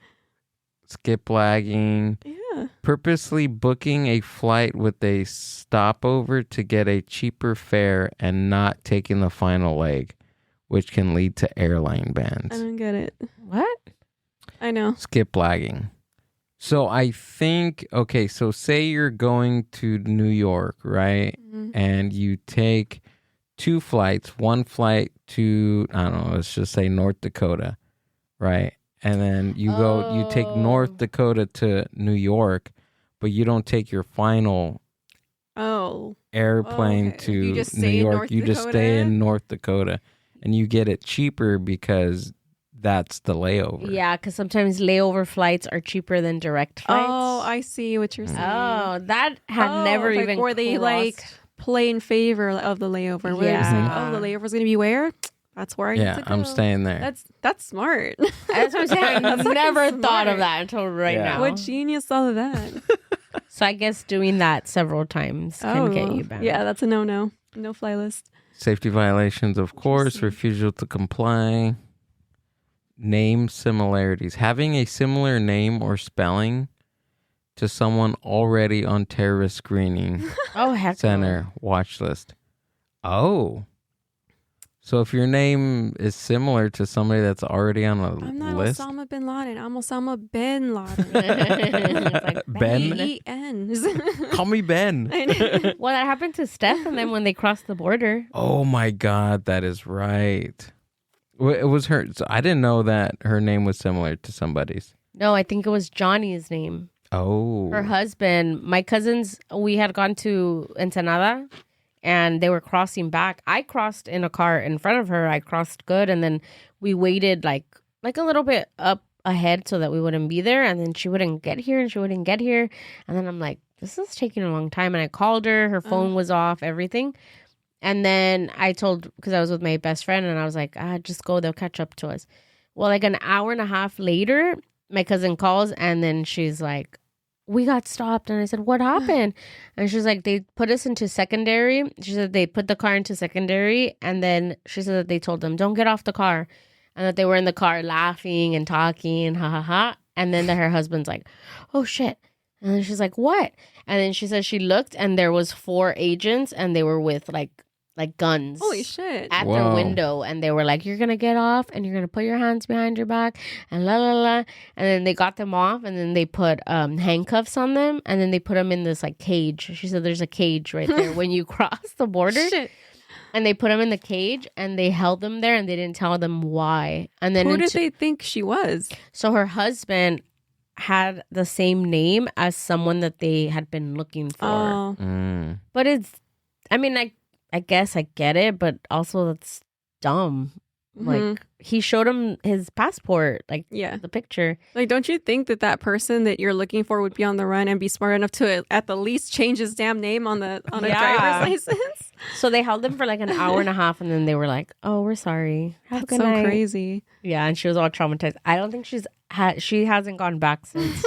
Skip lagging. Yeah. Purposely booking a flight with a stopover to get a cheaper fare and not taking the final leg, which can lead to airline bans. I don't get it. What? I know. Skip lagging. So I think, okay, so say you're going to New York, right? Mm-hmm. And you take 2 flights, one flight to, I don't know, let's just say North Dakota, right? And then you take North Dakota to New York, but you don't take your final airplane to New York. You just stay in North Dakota. And you get it cheaper because that's the layover. Yeah, because sometimes layover flights are cheaper than direct flights. Oh, I see what you're saying. Oh, that had never like, even or they like play in favor of the layover. Where they're saying, oh, the layover's going to be where? That's where I need to go. I'm staying there. That's smart. That's what I'm saying. I never thought of that until now. What genius thought of that? So I guess doing that several times can get you banned. Yeah, that's a no-no. No fly list. Safety violations, of course. Refusal to comply. Name similarities. Having a similar name or spelling to someone already on terrorist screening center watch list. Oh. So if your name is similar to somebody that's already on a list. I'm not Osama bin Laden. I'm Osama bin Laden. Like Ben? B-E-N. Call me Ben. Well, that happened to Steph and then when they crossed the border. Oh my God, that is right. It was her. So I didn't know that her name was similar to somebody's. No, I think it was Johnny's name. Oh. Her husband. My cousins, we had gone to Ensenada and they were crossing back. I crossed in a car in front of her. I crossed good. And then we waited like a little bit up ahead so that we wouldn't be there. And then she wouldn't get here and she wouldn't get here. And then I'm like, this is taking a long time. And I called her. Her phone was off, everything. And then I told, because I was with my best friend, and I was like, just go, they'll catch up to us. Well, like an hour and a half later, my cousin calls, and then she's like, we got stopped. And I said, what happened? And she's like, they put us into secondary. She said they put the car into secondary, and then she said that they told them, don't get off the car. And that they were in the car laughing and talking, ha, ha, ha. And then her husband's like, oh, shit. And then she's like, what? And then she said she looked, and there was 4 agents, and they were with, like guns. Holy shit. At their window. And they were like, you're going to get off and you're going to put your hands behind your back and la la la. And then they got them off and then they put handcuffs on them and then they put them in this like cage. She said there's a cage right there when you cross the border. Shit. And they put them in the cage and they held them there and they didn't tell them why. And then who did they think she was? So her husband had the same name as someone that they had been looking for. Oh. But it's, I mean, I guess I get it, but also that's dumb. Like, he showed him his passport, like the picture. Like, don't you think that person that you're looking for would be on the run and be smart enough to at the least change his damn name on a driver's license? So they held him for like an hour and a half, and then they were like, "Oh, we're sorry. Have a good night." So crazy. Yeah, and she was all traumatized. I don't think she hasn't gone back since.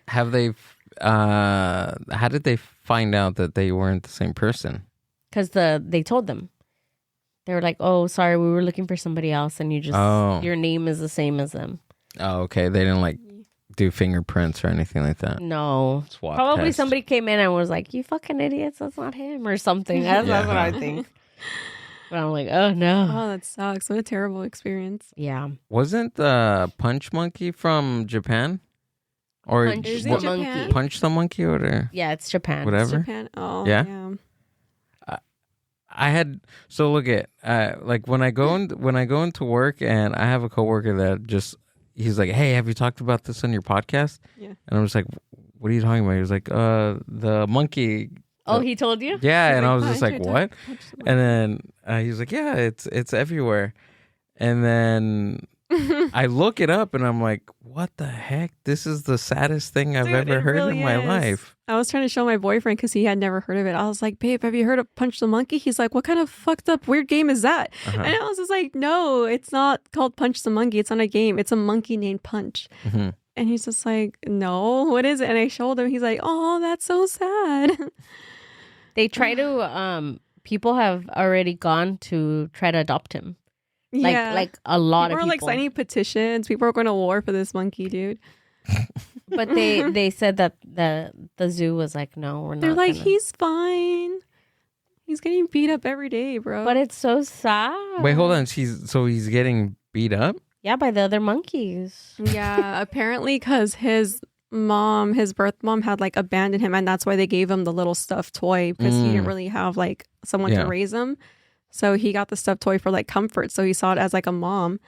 Have they? How did they find out that they weren't the same person? Because they told them. They were like, oh, sorry, we were looking for somebody else, and your name is the same as them. Oh, okay. They didn't like do fingerprints or anything like that. No. Swap Probably test. Somebody came in and was like, you fucking idiots, that's not him or something. That's what I think. But I'm like, oh no. Oh, that sucks. What a terrible experience. Yeah. Wasn't the Punch Monkey from Japan? Or punch the monkey. Punch the monkey or yeah, it's Japan. Whatever. It's Japan. Oh, yeah. I had look at like when I go into work and I have a coworker that he's like, hey, have you talked about this on your podcast? Yeah. And I'm just like, what are you talking about? He was like, the monkey. Oh, he told you? Yeah, and I was just like, what? And then he was like, yeah, it's everywhere. And then I look it up and I'm like, what the heck? This is the saddest thing I've ever heard in my life. I was trying to show my boyfriend because he had never heard of it. I was like, babe, have you heard of Punch the Monkey? He's like, what kind of fucked up weird game is that? And I was just like, no, it's not called Punch the Monkey. It's not a game. It's a monkey named Punch. Mm-hmm. And he's just like, no, what is it? And I showed him. He's like, oh, that's so sad. They try to, people have already gone to try to adopt him. Like a lot of people. People are like signing petitions. People are going to war for this monkey, dude. But they said that the zoo was like, no, we're not. They're like, he's fine. He's getting beat up every day, bro. But it's so sad. Wait, hold on. He's getting beat up? Yeah, by the other monkeys. Yeah, apparently because his birth mom had like abandoned him, and that's why they gave him the little stuffed toy because he didn't really have like someone to raise him. So he got the stuffed toy for like comfort. So he saw it as like a mom.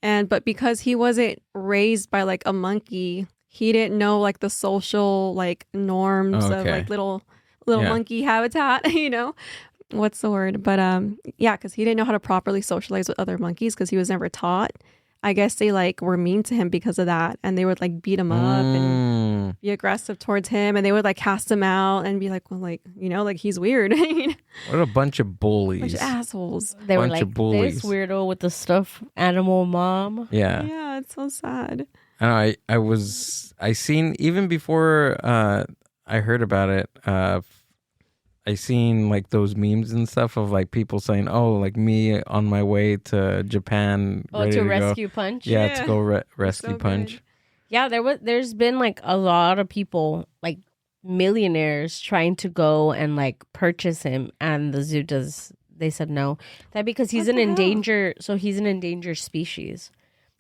But because he wasn't raised by like a monkey, he didn't know like the social like norms of like little monkey habitat, you know? What's the word? But yeah, because he didn't know how to properly socialize with other monkeys because he was never taught. I guess they like were mean to him because of that, and they would like beat him up and be aggressive towards him, and they would like cast him out and be like, well, like, you know, like he's weird. What a bunch of bullies. Bunch of assholes. They were like, this weirdo with the stuffed animal mom. Yeah. Yeah, it's so sad. I seen even before I heard about it, I seen like those memes and stuff of like people saying, oh, like me on my way to Japan. Oh, to rescue Punch? Yeah, to go rescue Punch. Good. Yeah, there's been like a lot of people, like millionaires, trying to go and like purchase him, and the zoo they said no. That because he's an endangered species.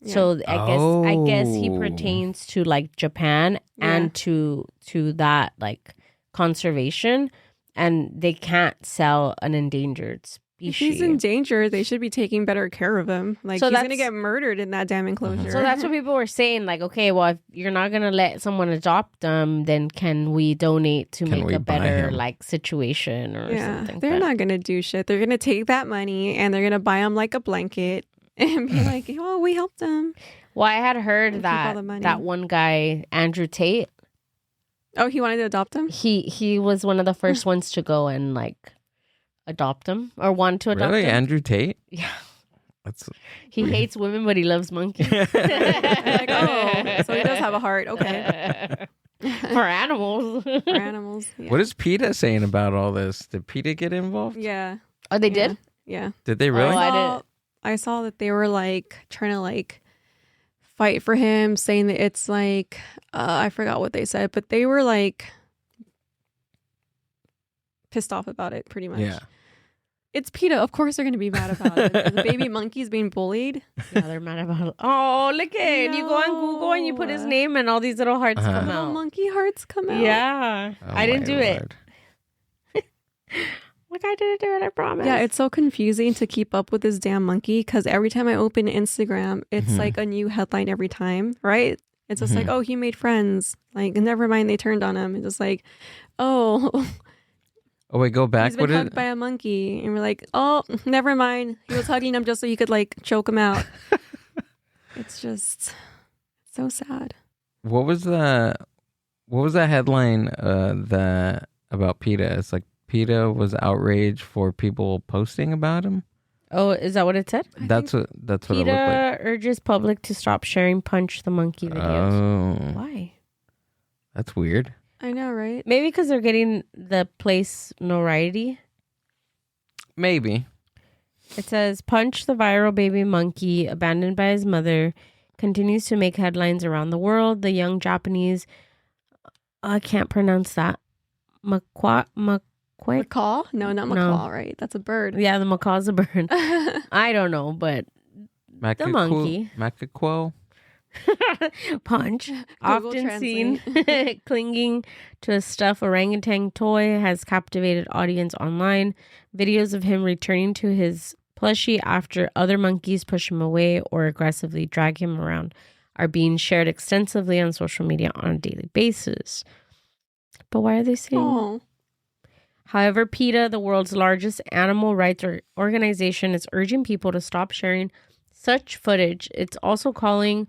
Yeah. So I guess he pertains to like Japan and to that like conservation. And they can't sell an endangered species. If he's in danger, they should be taking better care of him. Like, he's going to get murdered in that damn enclosure. So that's what people were saying. Like, okay, well, if you're not going to let someone adopt them, then can we donate to make a better, like, situation or something? They're not going to do shit. They're going to take that money and they're going to buy him, like, a blanket and be like, oh, we helped him. Well, I had heard that one guy, Andrew Tate. Oh, he wanted to adopt him? He was one of the first ones to go and like adopt him or want to adopt him. Really? Andrew Tate? Yeah. He hates women, but he loves monkeys. Like, oh, so he does have a heart. Okay. For animals. For animals. Yeah. What is PETA saying about all this? Did PETA get involved? Yeah. Oh, they did? Yeah. Did they really? I saw that they were like trying to like fight for him, saying that it's like I forgot what they said, but they were like pissed off about it pretty much. Yeah. It's PETA. Of course they're going to be mad about it. The baby monkey's being bullied. Yeah, they're mad about it. Oh, look at it. You go on Google and you put his name and all these little hearts come out. Monkey hearts come out. Yeah. I didn't do it. Like, I didn't do it, I promise. Yeah, it's so confusing to keep up with this damn monkey because every time I open Instagram, it's like a new headline every time, right? It's just like, oh, he made friends. Like, never mind, they turned on him. It's just like, oh. Oh, wait, go back. He's been hugged by a monkey. And we're like, oh, never mind. He was hugging him just so you could, like, choke him out. It's just so sad. What was that headline about PETA? It's like, PETA was outraged for people posting about him. Oh, is that what it said? That's what it looked like. PETA urges public to stop sharing Punch the Monkey videos. Oh. Why? That's weird. I know, right? Maybe because they're getting the place notoriety. Maybe. It says, Punch the viral baby monkey abandoned by his mother continues to make headlines around the world. The young Japanese, I can't pronounce that. Macaw? No, not macaw, right? That's a bird. Yeah, the macaw's a bird. I don't know, but the monkey. Macaquo? Punch, often seen clinging to a stuffed orangutan toy, has captivated audience online. Videos of him returning to his plushie after other monkeys push him away or aggressively drag him around are being shared extensively on social media on a daily basis. But why are they saying? Oh. However, PETA, the world's largest animal rights organization, is urging people to stop sharing such footage. It's also calling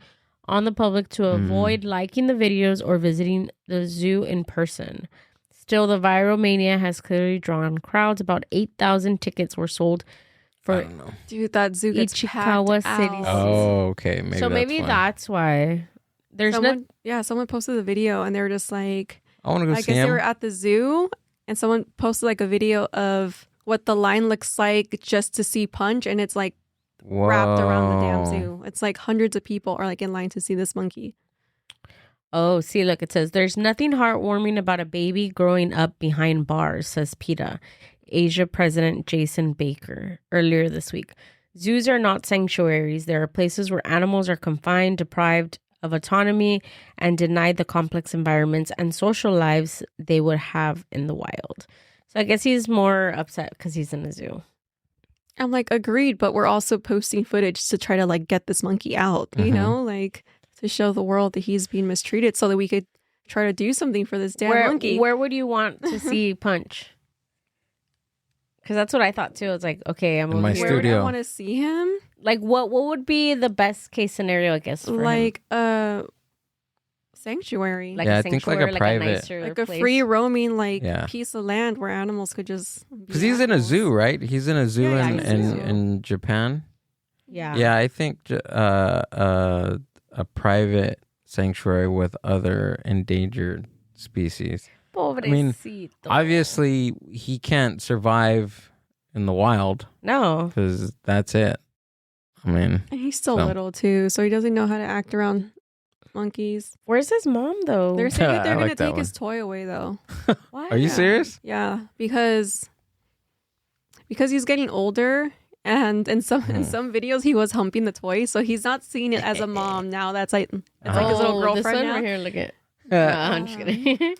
on the public to avoid liking the videos or visiting the zoo in person. Still, the viral mania has clearly drawn crowds. About 8,000 tickets were sold for Dude, that zoo gets Ichikawa packed City. out. Oh, okay. Maybe that's why. There's someone posted the video and they were just like, I want to go see I guess him. they were at the zoo and someone posted like a video of what the line looks like just to see Punch, and it's like wrapped around the damn zoo. It's like hundreds of people are like in line to see this monkey. Oh, see, look, it says, there's nothing heartwarming about a baby growing up behind bars, says PETA, Asia President Jason Baker, earlier this week. Zoos are not sanctuaries. There are places where animals are confined, deprived of autonomy, and denied the complex environments and social lives they would have in the wild. So I guess he's more upset because he's in a zoo. I'm like, agreed, but we're also posting footage to try to like get this monkey out, you know, like to show the world that he's being mistreated so that we could try to do something for this damn monkey. Where would you want to see Punch? Because that's what I thought too. It's like, okay, I'm in my over here. Where would I studio. want to see him? Like, what would be the best case scenario, I guess, for Like him? a sanctuary. Like Yeah, a I think like a sanctuary, private- nicer Like a place. free roaming Yeah. piece of land where animals could just Because he's in a zoo, right? He's in a zoo Yeah, in, he's in a zoo. in Japan. Yeah. Yeah, I think a private sanctuary with other endangered species. Pobrecito. Obviously, he can't survive in the wild No. because that's it. I mean, And he's still So. little too, so he doesn't know how to act around monkeys. Where's his mom, though? They're saying that I they're like going to that take one. his toy away though. Why? are you Yeah. serious? Yeah, because he's getting older, and in some videos he was humping the toy, so he's not seeing it as a mom now. That's like it's like his little This girlfriend one now. right here, look at. I'm just kidding.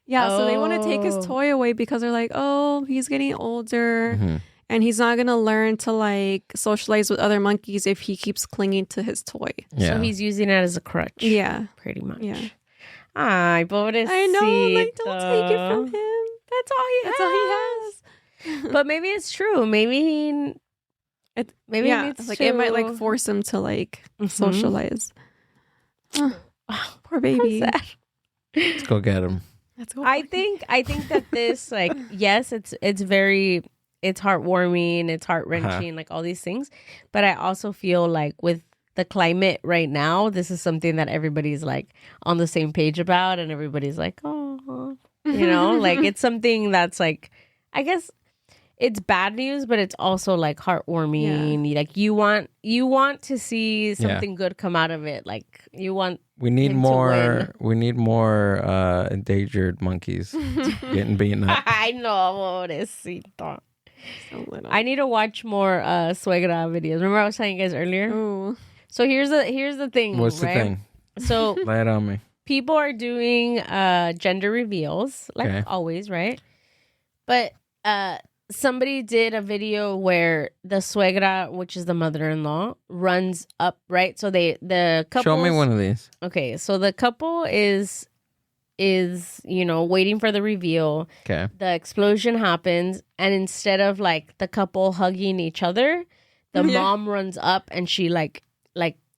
Yeah, so they want to take his Oh. toy away because they're like, oh, he's getting older, Mhm. and he's not gonna learn to like socialize with other monkeys if he keeps clinging to his toy. Yeah. So he's using it as a crutch. Yeah, Pretty much. yeah. Ay, pobrecito. I know, like don't take it from him. That's all he That's has. all he has. But maybe it's true. Maybe he maybe yeah, he needs it's like to... it might like force him to like Mhm. socialize. Poor How baby. sad. Let's go get him. Let's go. I think that this, like, yes, it's heartwarming, it's heart wrenching, like all these things. But I also feel like with the climate right now, this is something that everybody's like on the same page about, and everybody's like, oh, you know, like it's something that's like, I guess it's bad news, but it's also like heartwarming. Like you want to see something good come out of it. Like you want. We need him to win. more. We need more endangered monkeys getting beaten up. I know, pobrecito. So little. I need to watch more Suegra videos. Remember I was telling you guys earlier? Ooh. So here's the thing. What's the right? thing? So Lay it on me. people are doing gender reveals, like Okay. always, right? But somebody did a video where the suegra, which is the mother-in-law, runs up, right? So the couple. Show me one of these. Okay, so the couple is waiting for the reveal. Okay. The explosion happens, and instead of like the couple hugging each other, the Yeah. mom runs up and she like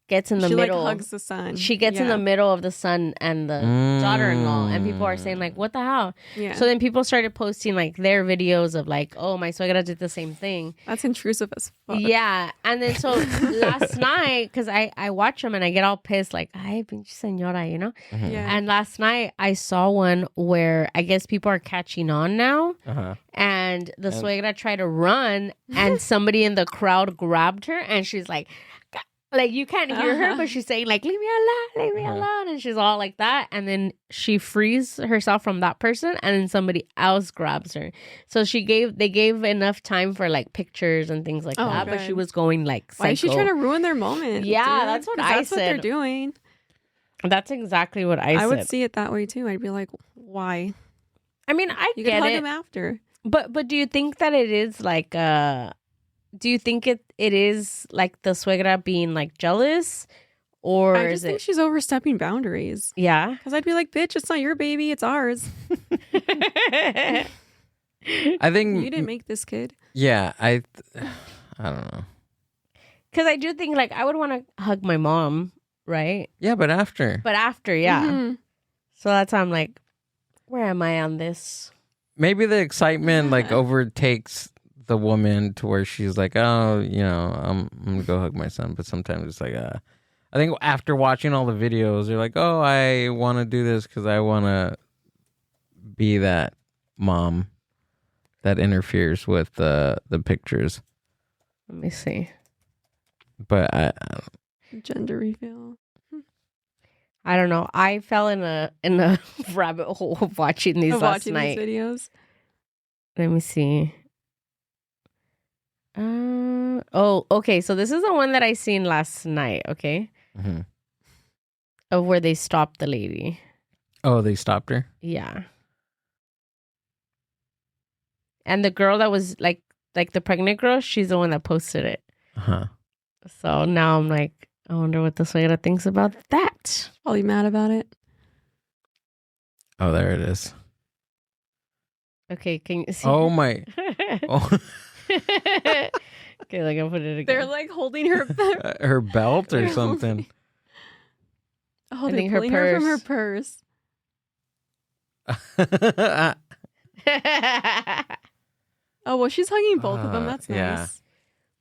gets in the She middle. like hugs the son. She gets in the middle of the son and the daughter-in-law, and people are saying like, what the hell? Yeah. So then people started posting like their videos of like, oh, my suegra did the same thing. That's intrusive as fuck. Yeah. And then so last night, because I watch them and I get all pissed like, ay, pinche señora, you know? Yeah. And last night I saw one where I guess people are catching on now. Uh-huh. And the suegra tried to run and somebody in the crowd grabbed her and she's like, Like, you can't hear her, but she's saying, like, leave me alone. And she's all like that. And then she frees herself from that person, and then somebody else grabs her. So they gave enough time for, like, pictures and things like that. Good. But she was going, like, psycho. Why is she trying to ruin their moment? Yeah, dude? that's what I said. That's what they're doing. That's exactly what I said. I would see it that way, too. I'd be like, why? I mean, you get hug him after. But do you think that it is, like, do you think it is like the suegra being like jealous, or I just think she's overstepping boundaries? Yeah, because I'd be like, bitch, it's not your baby, it's ours. I think you didn't make this kid. Yeah, I don't know. Because I do think, like, I would want to hug my mom, right? Yeah, but after. Yeah. Mm-hmm. So that's how I'm like, where am I on this? Maybe the excitement like overtakes the woman to where she's like, oh, I'm gonna go hug my son. But sometimes it's like, I think after watching all the videos, they're like, oh, I want to do this because I want to be that mom that interferes with the pictures. Let me see. But I gender reveal. I don't know. I fell in a rabbit hole of watching these last night. These videos. Let me see. Okay. So this is the one that I seen last night. Okay, of where they stopped the lady. Oh, they stopped her? Yeah. And the girl that was like the pregnant girl, she's the one that posted it. So now I'm like, I wonder what the suegra thinks about that. Probably mad about it. Oh, there it is. Okay, can you see? Oh my. Oh. Okay, like I'll put it again. They're like holding her her belt or something. Oh, they're pulling her from her purse. Oh, well, she's hugging both of them. That's nice. Yeah.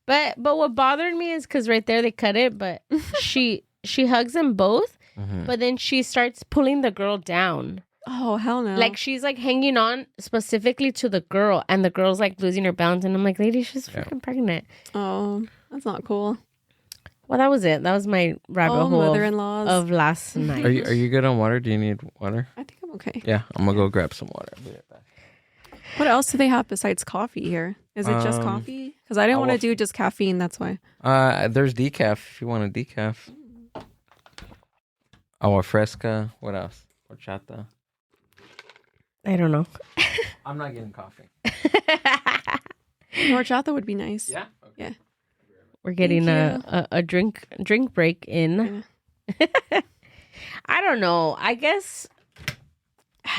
But what bothered me is because right there they cut it, but she hugs them both, but then she starts pulling the girl down. Oh, hell no. Like, she's like hanging on specifically to the girl, and the girl's like losing her balance, and I'm like, lady, she's freaking pregnant. Oh, that's not cool. Well, that was it. That was my rabbit hole mother-in-laws of last night. Are you good on water? Do you need water? I think I'm okay. Yeah, I'm gonna go grab some water. I'll be right back. What else do they have besides coffee here? Is it just coffee? Because I didn't want to do just caffeine. That's why. There's decaf if you want a decaf. Agua fresca. What else? Horchata. I don't know. I'm not getting coffee. Horchata would be nice. Yeah. Okay. Yeah. We're getting a drink break in. Yeah. I don't know. I guess.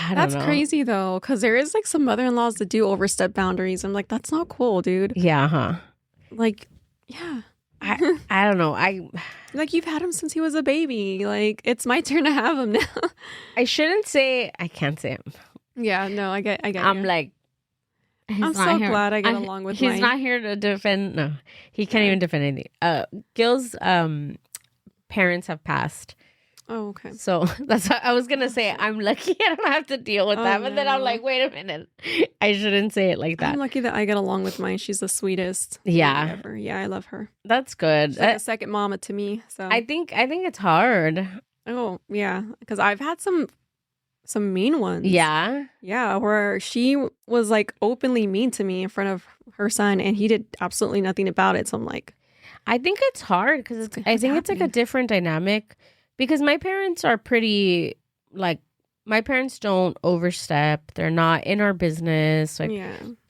That's crazy though, because there is like some mother-in-laws that do overstep boundaries. I'm like, that's not cool, dude. Yeah, huh? Like, yeah. I don't know. Like, you've had him since he was a baby. Like, it's my turn to have him now. I can't say him. Yeah, no, I get. I'm like, I'm so glad I get along with. He's not here to defend. No, he can't even defend anything. GILL's parents have passed. Oh, okay. So that's what I was gonna say. I'm lucky I don't have to deal with that. But then I'm like, wait a minute, I shouldn't say it like that. I'm lucky that I get along with mine. She's the sweetest. Yeah, ever. Yeah, I love her. That's good. She's like a second mama to me. So I think it's hard. Oh yeah, because I've had some mean ones. Yeah, where she was like openly mean to me in front of her son, and he did absolutely nothing about it. So I'm like, I think it's hard because I think it's like a different dynamic. Because my parents are pretty, like, my parents don't overstep. They're not in our business. Like,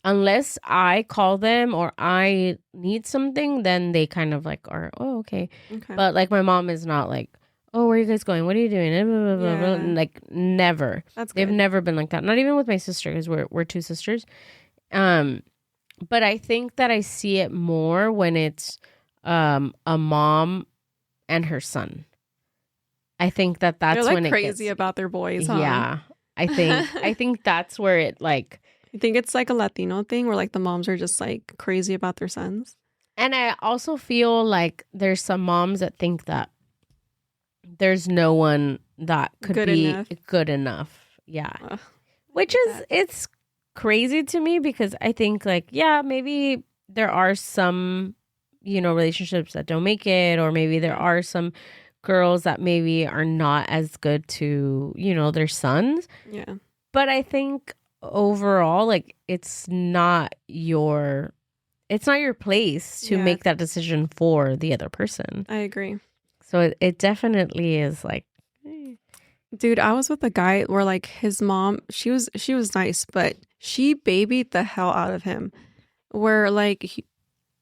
unless I call them or I need something, then they kind of like are, oh, okay. But like, my mom is not like, oh, where are you guys going? What are you doing? Blah, blah, blah, blah. Like, never. That's good. They've never been like that. Not even with my sister, because we're two sisters. But I think that I see it more when it's a mom and her son. I think that's they're like when crazy about their boys. Huh? Yeah, I think that's where it like. I think it's like a Latino thing where like the moms are just like crazy about their sons. And I also feel like there's some moms that think that there's no one that could be good enough. Yeah, which is it's crazy to me because I think like maybe there are some relationships that don't make it, or maybe there are some girls that maybe are not as good to, their sons. Yeah. But I think overall, like, it's not your place to make that decision for the other person. I agree. So it definitely is like, dude, I was with a guy where like his mom, she was nice, but she babied the hell out of him. Where like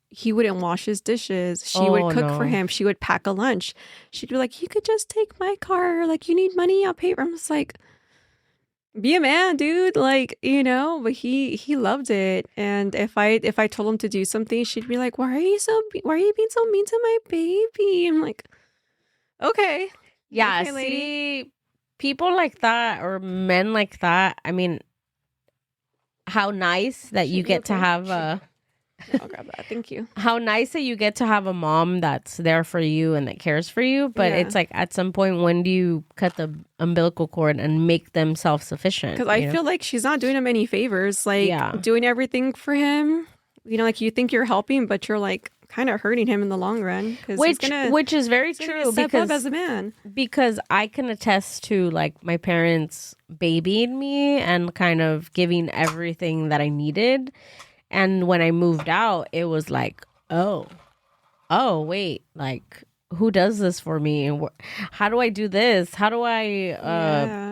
he wouldn't wash his dishes. She would cook for him. She would pack a lunch. She'd be like, you could just take my car. Like, you need money, I'll pay. I'm just like, be a man, dude. Like, but he loved it. And if I told him to do something, she'd be like, why are you being so mean to my baby? I'm like, okay. Yeah, okay, lady. See, people like that or men like that, I mean, how nice that you get to have I'll grab that. Thank you. How nice that you get to have a mom that's there for you and that cares for you. But it's like, at some point, when do you cut the umbilical cord and make them self-sufficient? Because I feel like she's not doing him any favors. Like, doing everything for him. Like, you think you're helping, but you're like kind of hurting him in the long run. Which is very true, because as a man. Because I can attest to, like, my parents babying me and kind of giving everything that I needed. And when I moved out, it was like, oh, wait, like, who does this for me? And how do I do this? How do I,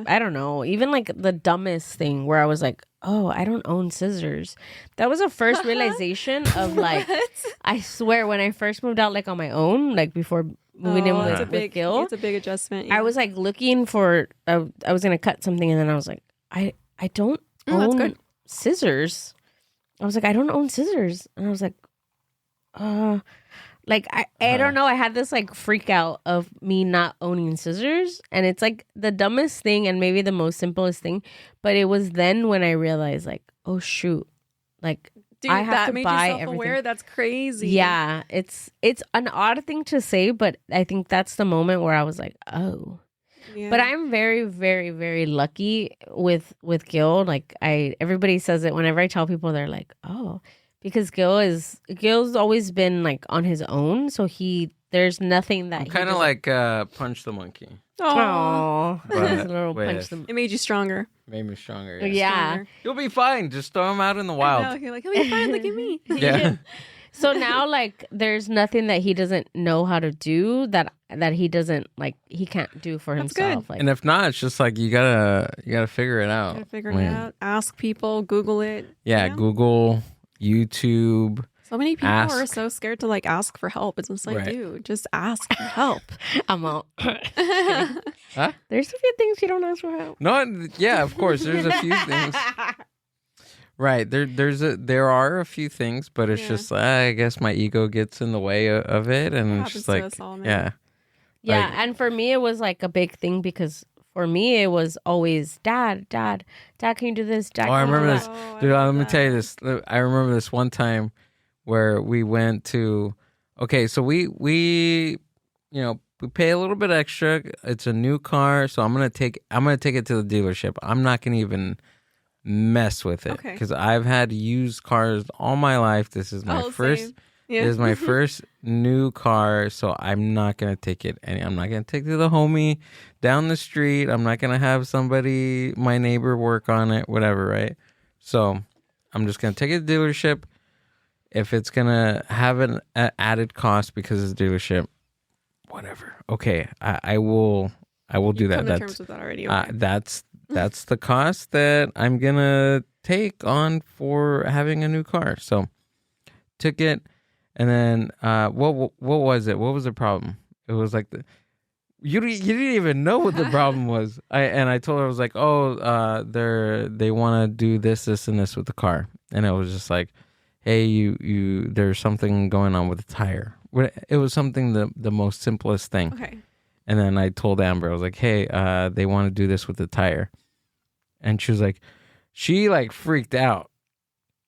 I don't know, even like the dumbest thing where I was like, oh, I don't own scissors. That was the first realization of like, I swear, when I first moved out, like on my own, like before moving in with GILL. It's a big adjustment. Yeah. I was like looking for, I was going to cut something, and then I was like, I don't own scissors. I was like, I don't own scissors. And I was like, like, I don't know. I had this like freak out of me not owning scissors. And it's like the dumbest thing and maybe the most simplest thing. But it was then when I realized, like, oh, shoot. Like, dude, I have to buy everything. Aware. That's crazy. Yeah. It's an odd thing to say, but I think that's the moment where I was like, oh. Yeah. But I'm very, very, very lucky with GILL. Like, everybody says it whenever I tell people, they're like, oh, because GILL's always been like on his own. So there's nothing that kind of like Punch the Monkey. Oh, it made you stronger. Made me stronger. Yeah. Stronger. You'll be fine. Just throw him out in the wild. I know, you're like, he'll be fine. Look at me. Yeah. So now, like, there's nothing that he doesn't know how to do that he doesn't, like, he can't do for himself. Like, and if not, it's just like you gotta figure it out. Figure it out. Ask people. Google it. Yeah, Google, YouTube. So many people are so scared to like ask for help. It's just like, dude, just ask for help. I'm out. Huh? There's a few things you don't ask for help. No, yeah, of course. There's a few things. Right. There are a few things, but it's just I guess my ego gets in the way of it, and it's just like Yeah, like, and for me it was like a big thing because for me it was always Dad, can you do this? Dad, I remember this. Dude, let me tell you this. I remember this one time where we went to so we pay a little bit extra. It's a new car, so I'm gonna take it to the dealership. I'm not gonna even mess with it because I've had used cars all my life. This is my first. Yeah. This is my first new car, so I'm not gonna take it. I'm not gonna take it to the homie down the street. I'm not gonna have my neighbor work on it, whatever, right? So I'm just gonna take it to the dealership. If it's gonna have an added cost because it's a dealership, whatever. Okay, I will do that. That's terms with that already. Okay. That's the cost that I'm gonna take on for having a new car. So took it, and then what was it? What was the problem? It was like you didn't even know what the problem was. I told her, I was like, they want to do this, and this with the car, and it was just like, hey, you there's something going on with the tire. It was something the most simplest thing. Okay. And then I told Amber, I was like, hey, they want to do this with the tire. And she was like, she like freaked out.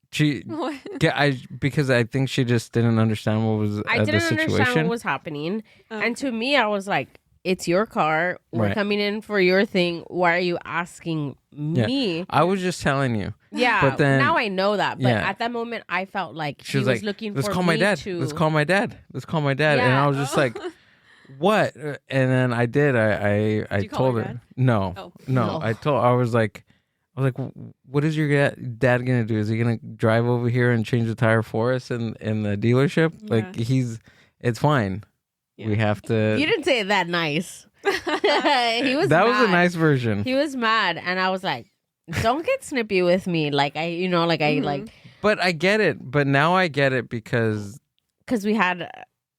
Because I think she just didn't understand what was the situation. I didn't understand what was happening. And to me, I was like, it's your car. We're coming in for your thing. Why are you asking me? I was just telling you. Yeah, but then, now I know that. But at that moment, I felt like she was like, looking let's for call me my dad. to... Let's call my dad. Let's call my dad. And I was just like, what? And then I did. I told her. No. I was like, what is your dad gonna do? Is he gonna drive over here and change the tire for us in the dealership? Yeah. Like it's fine. Yeah. We have to. You didn't say it that nice. He was. That mad. Was a nice version. He was mad, and I was like, "Don't get snippy with me." Like I like. But I get it. But now I get it because we had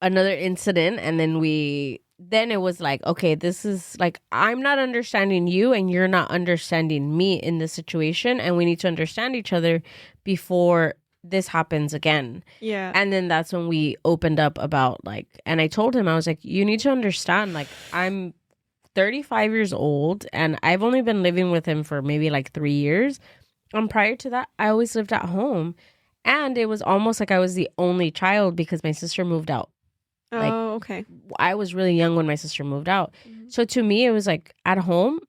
another incident, and then it was like, okay, this is like, I'm not understanding you and you're not understanding me in this situation. And we need to understand each other before this happens again. Yeah. And then that's when we opened up about like, and I told him, I was like, you need to understand, like, I'm 35 years old and I've only been living with him for maybe like 3 years. And prior to that, I always lived at home. And it was almost like I was the only child because my sister moved out. Like, okay. I was really young when my sister moved out. Mm-hmm. So to me, it was like at home,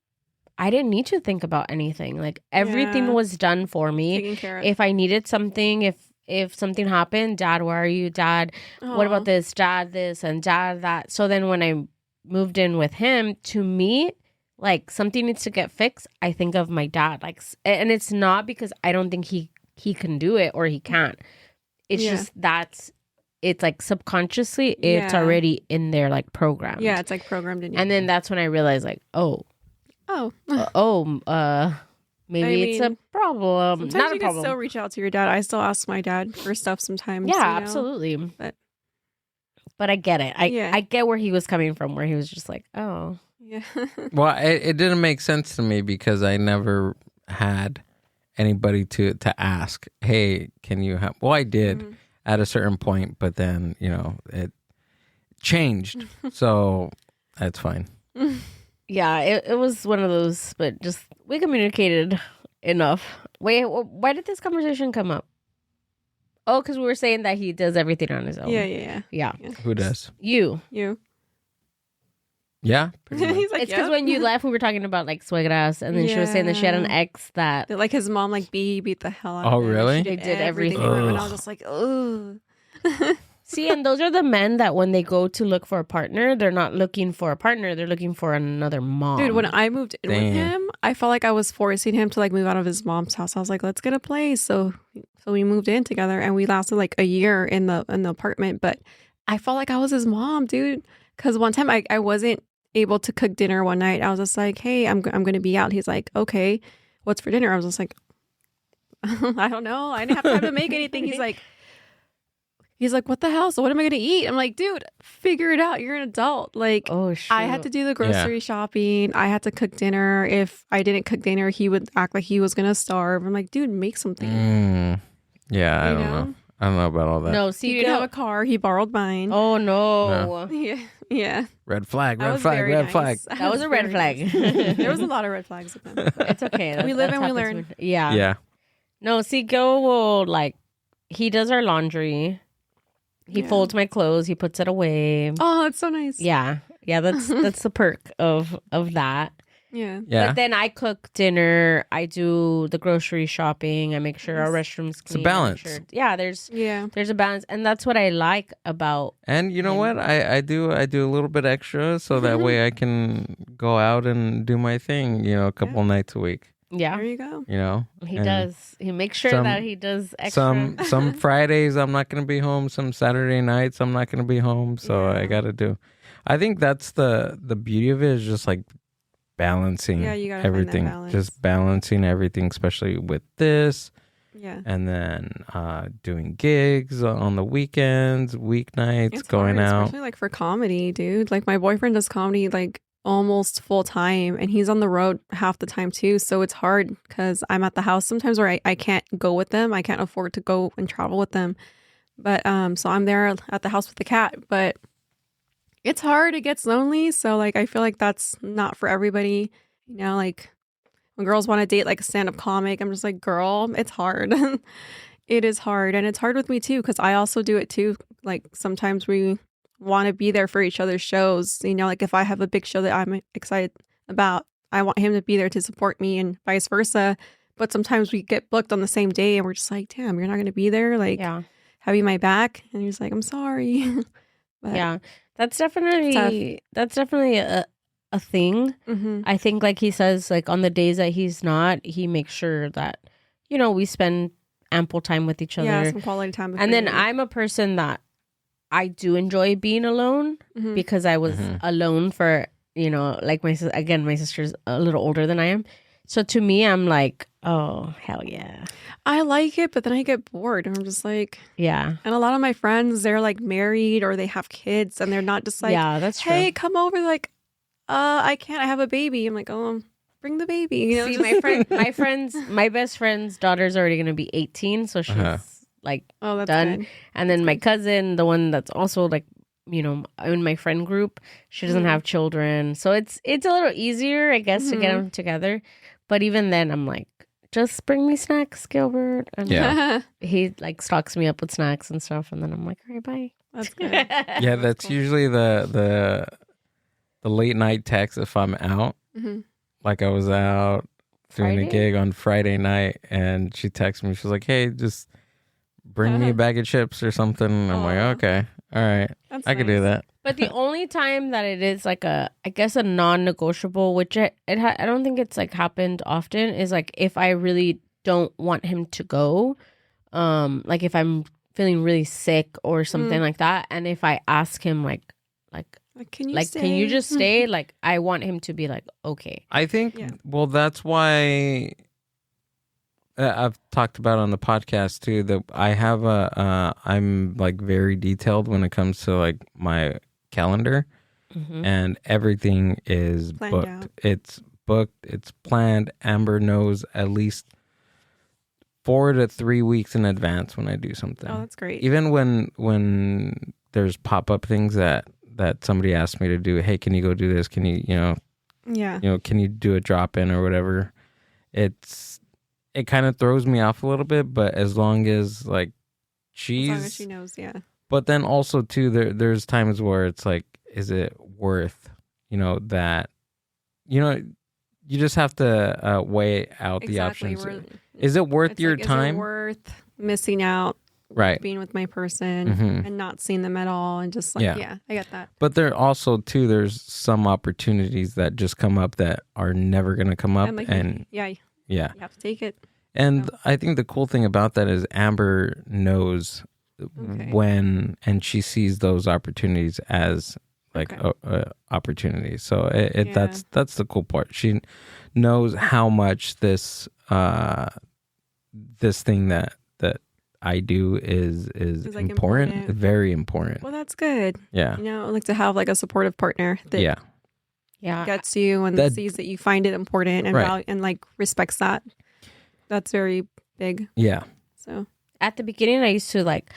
I didn't need to think about anything. Like everything was done for me. Taken care of. If I needed something, if something happened, Dad, where are you? Dad, what about this? Dad, this, and Dad, that. So then when I moved in with him, to me, like something needs to get fixed, I think of my dad. Like, and it's not because I don't think he can do it or he can't. It's just it's like subconsciously it's already in there, like programmed. Yeah, it's like programmed in you. And then that's when I realized like, maybe it's a problem. Sometimes Not you a problem. can still reach out to your dad. I still ask my dad for stuff sometimes. Yeah, absolutely. But I get it. I get where he was coming from, where he was just like, oh. Yeah. Well, it didn't make sense to me because I never had anybody to ask, hey, can you help? Well, I did at a certain point, but then, it changed. So that's fine. Yeah, it was one of those, but just we communicated enough. Wait, why did this conversation come up? Oh, because we were saying that he does everything on his own. Yeah. Who does? You. Yeah. He's like, it's because when you left, we were talking about like suegras, and then she was saying that she had an ex that like his mom like beat the hell out of him. Oh, really? They did everything for him, and I was just like, ugh. See, and those are the men that when they go to look for a partner, they're not looking for a partner, they're looking for another mom. Dude, when I moved in with him, I felt like I was forcing him to like move out of his mom's house. I was like, let's get a place. So we moved in together, and we lasted like a year in the apartment. But I felt like I was his mom, dude. Because one time I wasn't able to cook dinner one night. I was just like, hey, I'm going to be out. He's like, okay, what's for dinner? I was just like, I don't know. I didn't have time to make anything. He's like, what the hell? So what am I going to eat? I'm like, dude, figure it out. You're an adult. Like, oh, shoot. I had to do the grocery shopping. I had to cook dinner. If I didn't cook dinner, he would act like he was going to starve. I'm like, dude, make something. Yeah, I don't know. I don't know about all that. No, see, he didn't have a car. He borrowed mine. Oh, no. Yeah. Red flag. That was a red flag. There was a lot of red flags with him. It's okay. We live and we learn. Yeah. No, see, Gil will like, he does our laundry. He folds my clothes. He puts it away. Oh, it's so nice. Yeah. That's the perk of that. Yeah. But then I cook dinner. I do the grocery shopping. I make sure our restrooms clean. It's a balance. There's a balance, and that's what I like about. And you know what? I do a little bit extra so that way I can go out and do my thing. A couple nights a week. Yeah. There you go. He does. He makes sure that he does extra. Some Fridays I'm not going to be home. Some Saturday nights I'm not going to be home. So I got to do. I think that's the beauty of it is just like balancing everything. Just balancing everything, especially with this. Yeah. And then doing gigs on the weekends, weeknights, it's going hard, out. Especially like for comedy, dude. Like my boyfriend does comedy like almost full time, and he's on the road half the time too. So it's hard because I'm at the house sometimes where I can't go with them. I can't afford to go and travel with them. But so I'm there at the house with the cat. But it's hard. It gets lonely. So like I feel like that's not for everybody. Like when girls want to date like a stand-up comic, I'm just like, girl, it's hard. It is hard. And it's hard with me too because I also do it too. Like sometimes want to be there for each other's shows. You know, like if I have a big show that I'm excited about, I want him to be there to support me and vice versa. But sometimes we get booked on the same day and we're just like, damn, you're not going to be there. Like, have you my back? And he's like, I'm sorry. But yeah, that's definitely a thing. Mm-hmm. I think, like he says, like on the days that he's not, he makes sure that, you know, we spend ample time with each other. Yeah, some quality time. And then I'm a person that I do enjoy being alone because I was alone for, you know, like my sister's a little older than I am. So to me, I'm like, oh, hell yeah. I like it, but then I get bored. And I'm just like, yeah. And a lot of my friends, they're like married or they have kids and they're not just like, yeah, that's true. Hey, come over. Like, I can't. I have a baby. I'm like, oh, bring the baby. You know, See, my best friend's daughter's already going to be 18. So she's like that's done. good. And then my cousin, the one that's also like, you know, in my friend group, she doesn't have children. So it's a little easier, I guess, to get them together. But even then, I'm like, just bring me snacks, Gilbert. And he like stocks me up with snacks and stuff. And then I'm like, all right, bye. That's good. Yeah, that's cool. Usually the late night text if I'm out. Mm-hmm. Like I was out doing a gig on Friday night and she texted me. She was like, hey, just bring me a bag of chips or something. And I'm like, okay, all right. I can do that. But the only time that it is like I guess a non-negotiable, which I don't think it's like happened often, is like if I really don't want him to go, like if I'm feeling really sick or something like that, and if I ask him like can you just stay? Like I want him to be like, okay. I think well, that's why I've talked about on the podcast too that I have I'm like very detailed when it comes to like my calendar and everything is booked. Out. It's booked. It's planned. Amber knows at least 4 to 3 weeks in advance when I do something. Oh, that's great. Even when there's pop-up things that somebody asked me to do. Hey, can you go do this? Can you, can you do a drop-in or whatever? It kind of throws me off a little bit, but as long as like as long as she knows, yeah. But then also too, there's times where it's like, is it worth, that, you just have to weigh out the options. Is it worth your time? Is it worth missing out? Right. Being with my person and not seeing them at all and just like, yeah, I get that. But there also too, there's some opportunities that just come up that are never going to come up. And you have to take it. And I think the cool thing about that is Amber knows when, and she sees those opportunities as like opportunities. So that's the cool part. She knows how much this thing that I do is like important, very important. Well, that's good. Yeah. I like to have like a supportive partner that gets you and sees that you find it important and and like respects that. That's very big. Yeah. So at the beginning, I used to like,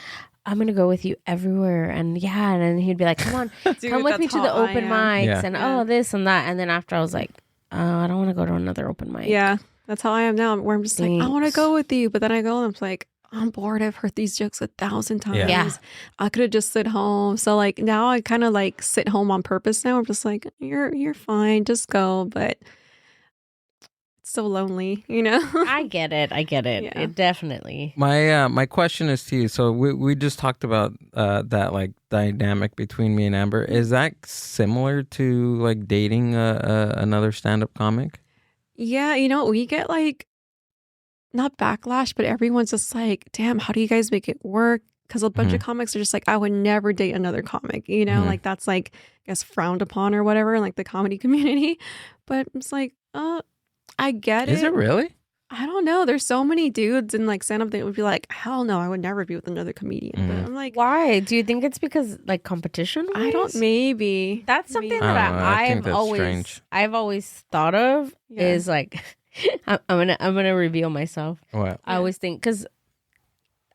I'm going to go with you everywhere. And then he'd be like, come on, come with me to the open mics and this and that. And then after I was like, I don't want to go to another open mic. Yeah. That's how I am now, where I'm just like, I want to go with you. But then I go and I'm like, I'm bored. I've heard these jokes 1,000 times. Yeah. I could have just sit home. So like now I kind of like sit home on purpose now. I'm just like, you're fine. Just go. But it's so lonely, I get it. Yeah. It definitely. My question is to you. So we just talked about that like dynamic between me and Amber. Is that similar to like dating another stand-up comic? Yeah. We get like, not backlash, but everyone's just like, damn, how do you guys make it work? Because a bunch of comics are just like, I would never date another comic, like that's like, I guess, frowned upon or whatever in like the comedy community. But it's like, I get it. Is it really? I don't know. There's so many dudes in like stand up that would be like, hell no, I would never be with another comedian. But I'm like, why? Do you think it's because like competition? I don't. Maybe that's something that I've always thought of is like. I'm gonna reveal myself. What? I always think because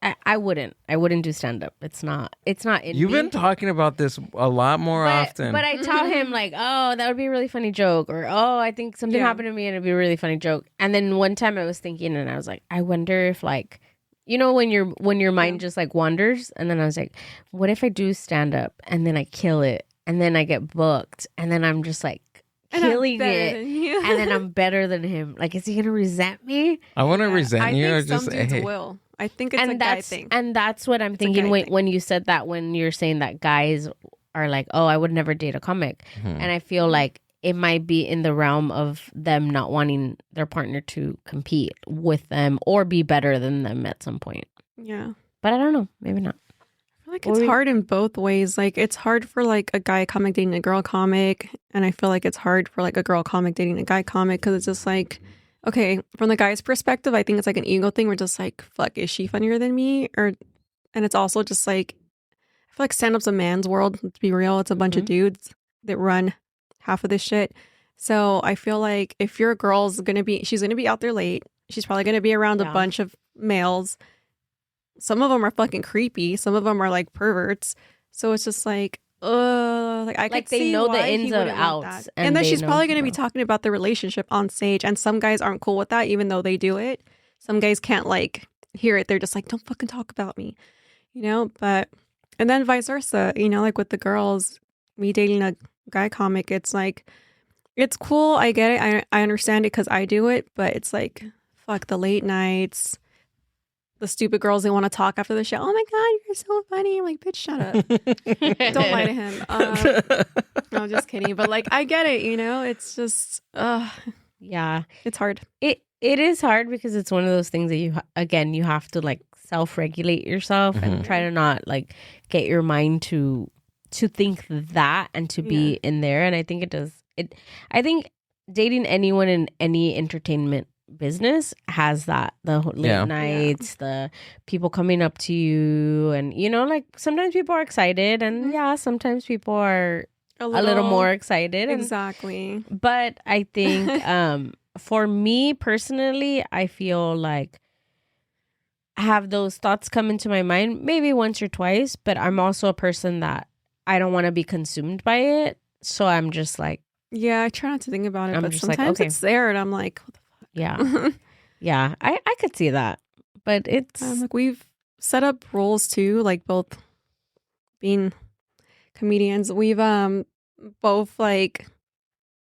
I wouldn't do stand up. It's not in You've me. been talking about this a lot more often. But I tell him like, oh, that would be a really funny joke, or oh, I think something happened to me and it'd be a really funny joke. And then one time I was thinking and I was like, I wonder if like you know, when your mind just like wanders, and then I was like, what if I do stand up and then I kill it and then I get booked and then I'm just like killing it and then I'm better than him? Like, is he gonna resent me? I want to resent you. I or think some just dudes hey. will. I think it's a guy thing. And that's what I'm thinking when you said that, when you're saying that guys are like, oh, I would never date a comic. And I feel like it might be in the realm of them not wanting their partner to compete with them or be better than them at some point. Yeah. But I don't know. Maybe not. I feel like it's hard in both ways. Like, it's hard for like a guy comic dating a girl comic. And I feel like it's hard for like a girl comic dating a guy comic, because it's just like, okay, from the guy's perspective, I think it's like an ego thing. We're just like, fuck, is she funnier than me? And it's also just like, I feel like stand-up's a man's world. Let's be real. It's a bunch of dudes that run half of this shit. So I feel like if your girl's she's gonna be out there late. She's probably gonna be around a bunch of males. Some of them are fucking creepy. Some of them are like perverts. So it's just like, like I could see know why the ins he and wouldn't want outs, that. And then she's probably gonna be talking about the relationship on stage, and some guys aren't cool with that, even though they do it. Some guys can't like hear it. They're just like, don't fucking talk about me, you know. But and then vice versa, you know, like with the girls, me dating a guy comic, it's like, it's cool. I get it. I understand it because I do it. But it's like, fuck the late nights, the stupid girls they want to talk after the show. Oh my God, you're so funny. I'm like, bitch, shut up. Don't lie to him. No, I'm just kidding. But like, I get it. You know, it's just, yeah, it's hard. It is hard because it's one of those things that you have to like self-regulate yourself and try to not like get your mind to think that and to be in there. And I think it does. I think dating anyone in any entertainment business has that, the late nights, the people coming up to you, and you know, like sometimes people are excited, and sometimes people are a little more excited. Exactly. But I think for me personally, I feel like I have those thoughts come into my mind maybe once or twice, but I'm also a person that I don't want to be consumed by it. So I'm just like, yeah, I try not to think about it, but sometimes it's there and I'm like, what the fuck? Yeah. Yeah, I could see that. But it's like, we've set up roles too, like both being comedians. We've both like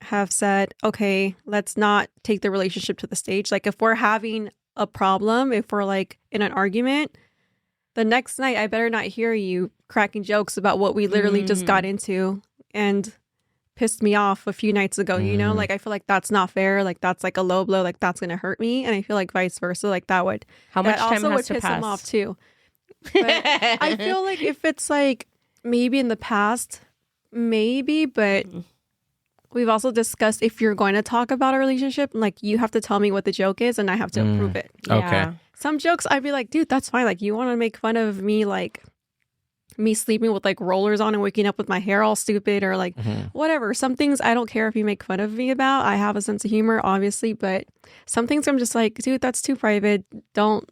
have said, okay, let's not take the relationship to the stage. Like, if we're having a problem, if we're like in an argument, the next night I better not hear you cracking jokes about what we literally just got into and pissed me off a few nights ago, you know? Like, I feel like that's not fair. Like, that's like a low blow. Like, that's gonna hurt me. And I feel like vice versa. Like, that would also would piss him off too. But I feel like if it's like maybe in the past, maybe, but we've also discussed, if you're going to talk about a relationship, like, you have to tell me what the joke is and I have to approve it. Okay. Some jokes I'd be like, dude, that's fine. Like, you want to make fun of me, like me sleeping with like rollers on and waking up with my hair all stupid, or like whatever. Some things I don't care if you make fun of me about. I have a sense of humor, obviously, but some things I'm just like, dude, that's too private. Don't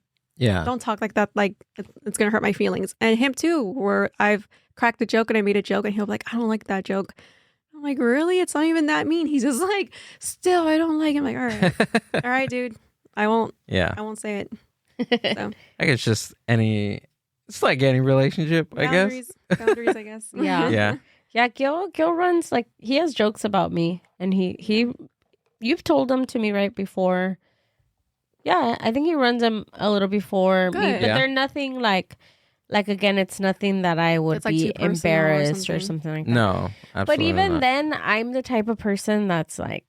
talk like that. Like, it's gonna hurt my feelings. And him too, where I've cracked a joke and I made a joke and he'll be like, I don't like that joke. I'm like, really? It's not even that mean. He's just like, still, I don't like it. I'm like, all right, dude, I won't say it. So I guess it's like any relationship, boundaries, I guess. Yeah. Gil runs, like, he has jokes about me, and he you've told them to me right before. Yeah, I think he runs them a little before me, but they're nothing like again, it's nothing that I would be embarrassed or something like that. No, absolutely but even not. then, I'm the type of person that's like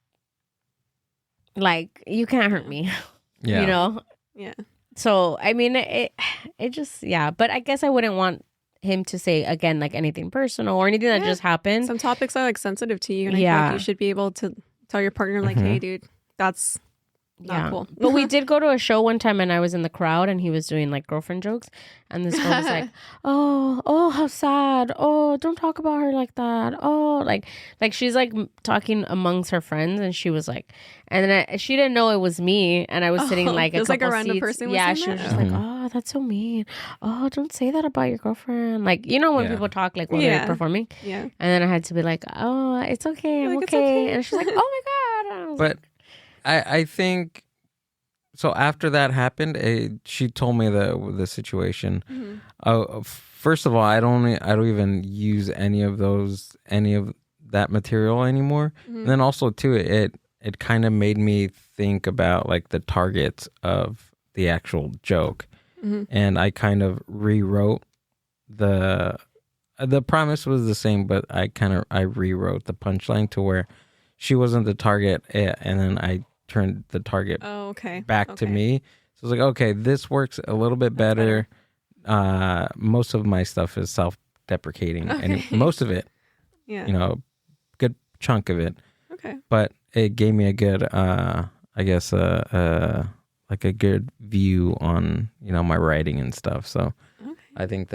you can't hurt me. Yeah. You know? Yeah. So, I mean, it just, but I guess I wouldn't want him to say, again, like anything personal or anything that just happened. Some topics are like sensitive to you, and I feel like you should be able to tell your partner, like, hey, dude, that's not cool. But we did go to a show one time and I was in the crowd and he was doing like girlfriend jokes, and this girl was like, oh, how sad. Oh, don't talk about her like that. Oh, like she's like talking amongst her friends, and she was like, and then she didn't know it was me, and I was sitting like a couple random seats. person. Yeah, she was just like, oh, that's so mean. Oh, don't say that about your girlfriend. Like, you know, when people talk like while they're performing. Yeah. And then I had to be like, oh, it's okay. I'm okay. And she's like, oh my God. And I was but I think so after that happened, she told me the situation. First of all, I don't even use any of that material anymore. And then also too, it kind of made me think about like the targets of the actual joke, and I kind of rewrote the premise was the same, but I rewrote the punchline to where she wasn't the target, and then I turned the target back to me. So I was like, okay, this works a little bit better. Most of my stuff is self-deprecating, and most of it, good chunk of it. Okay. But it gave me a good, I guess, like a good view on, my writing and stuff. So I think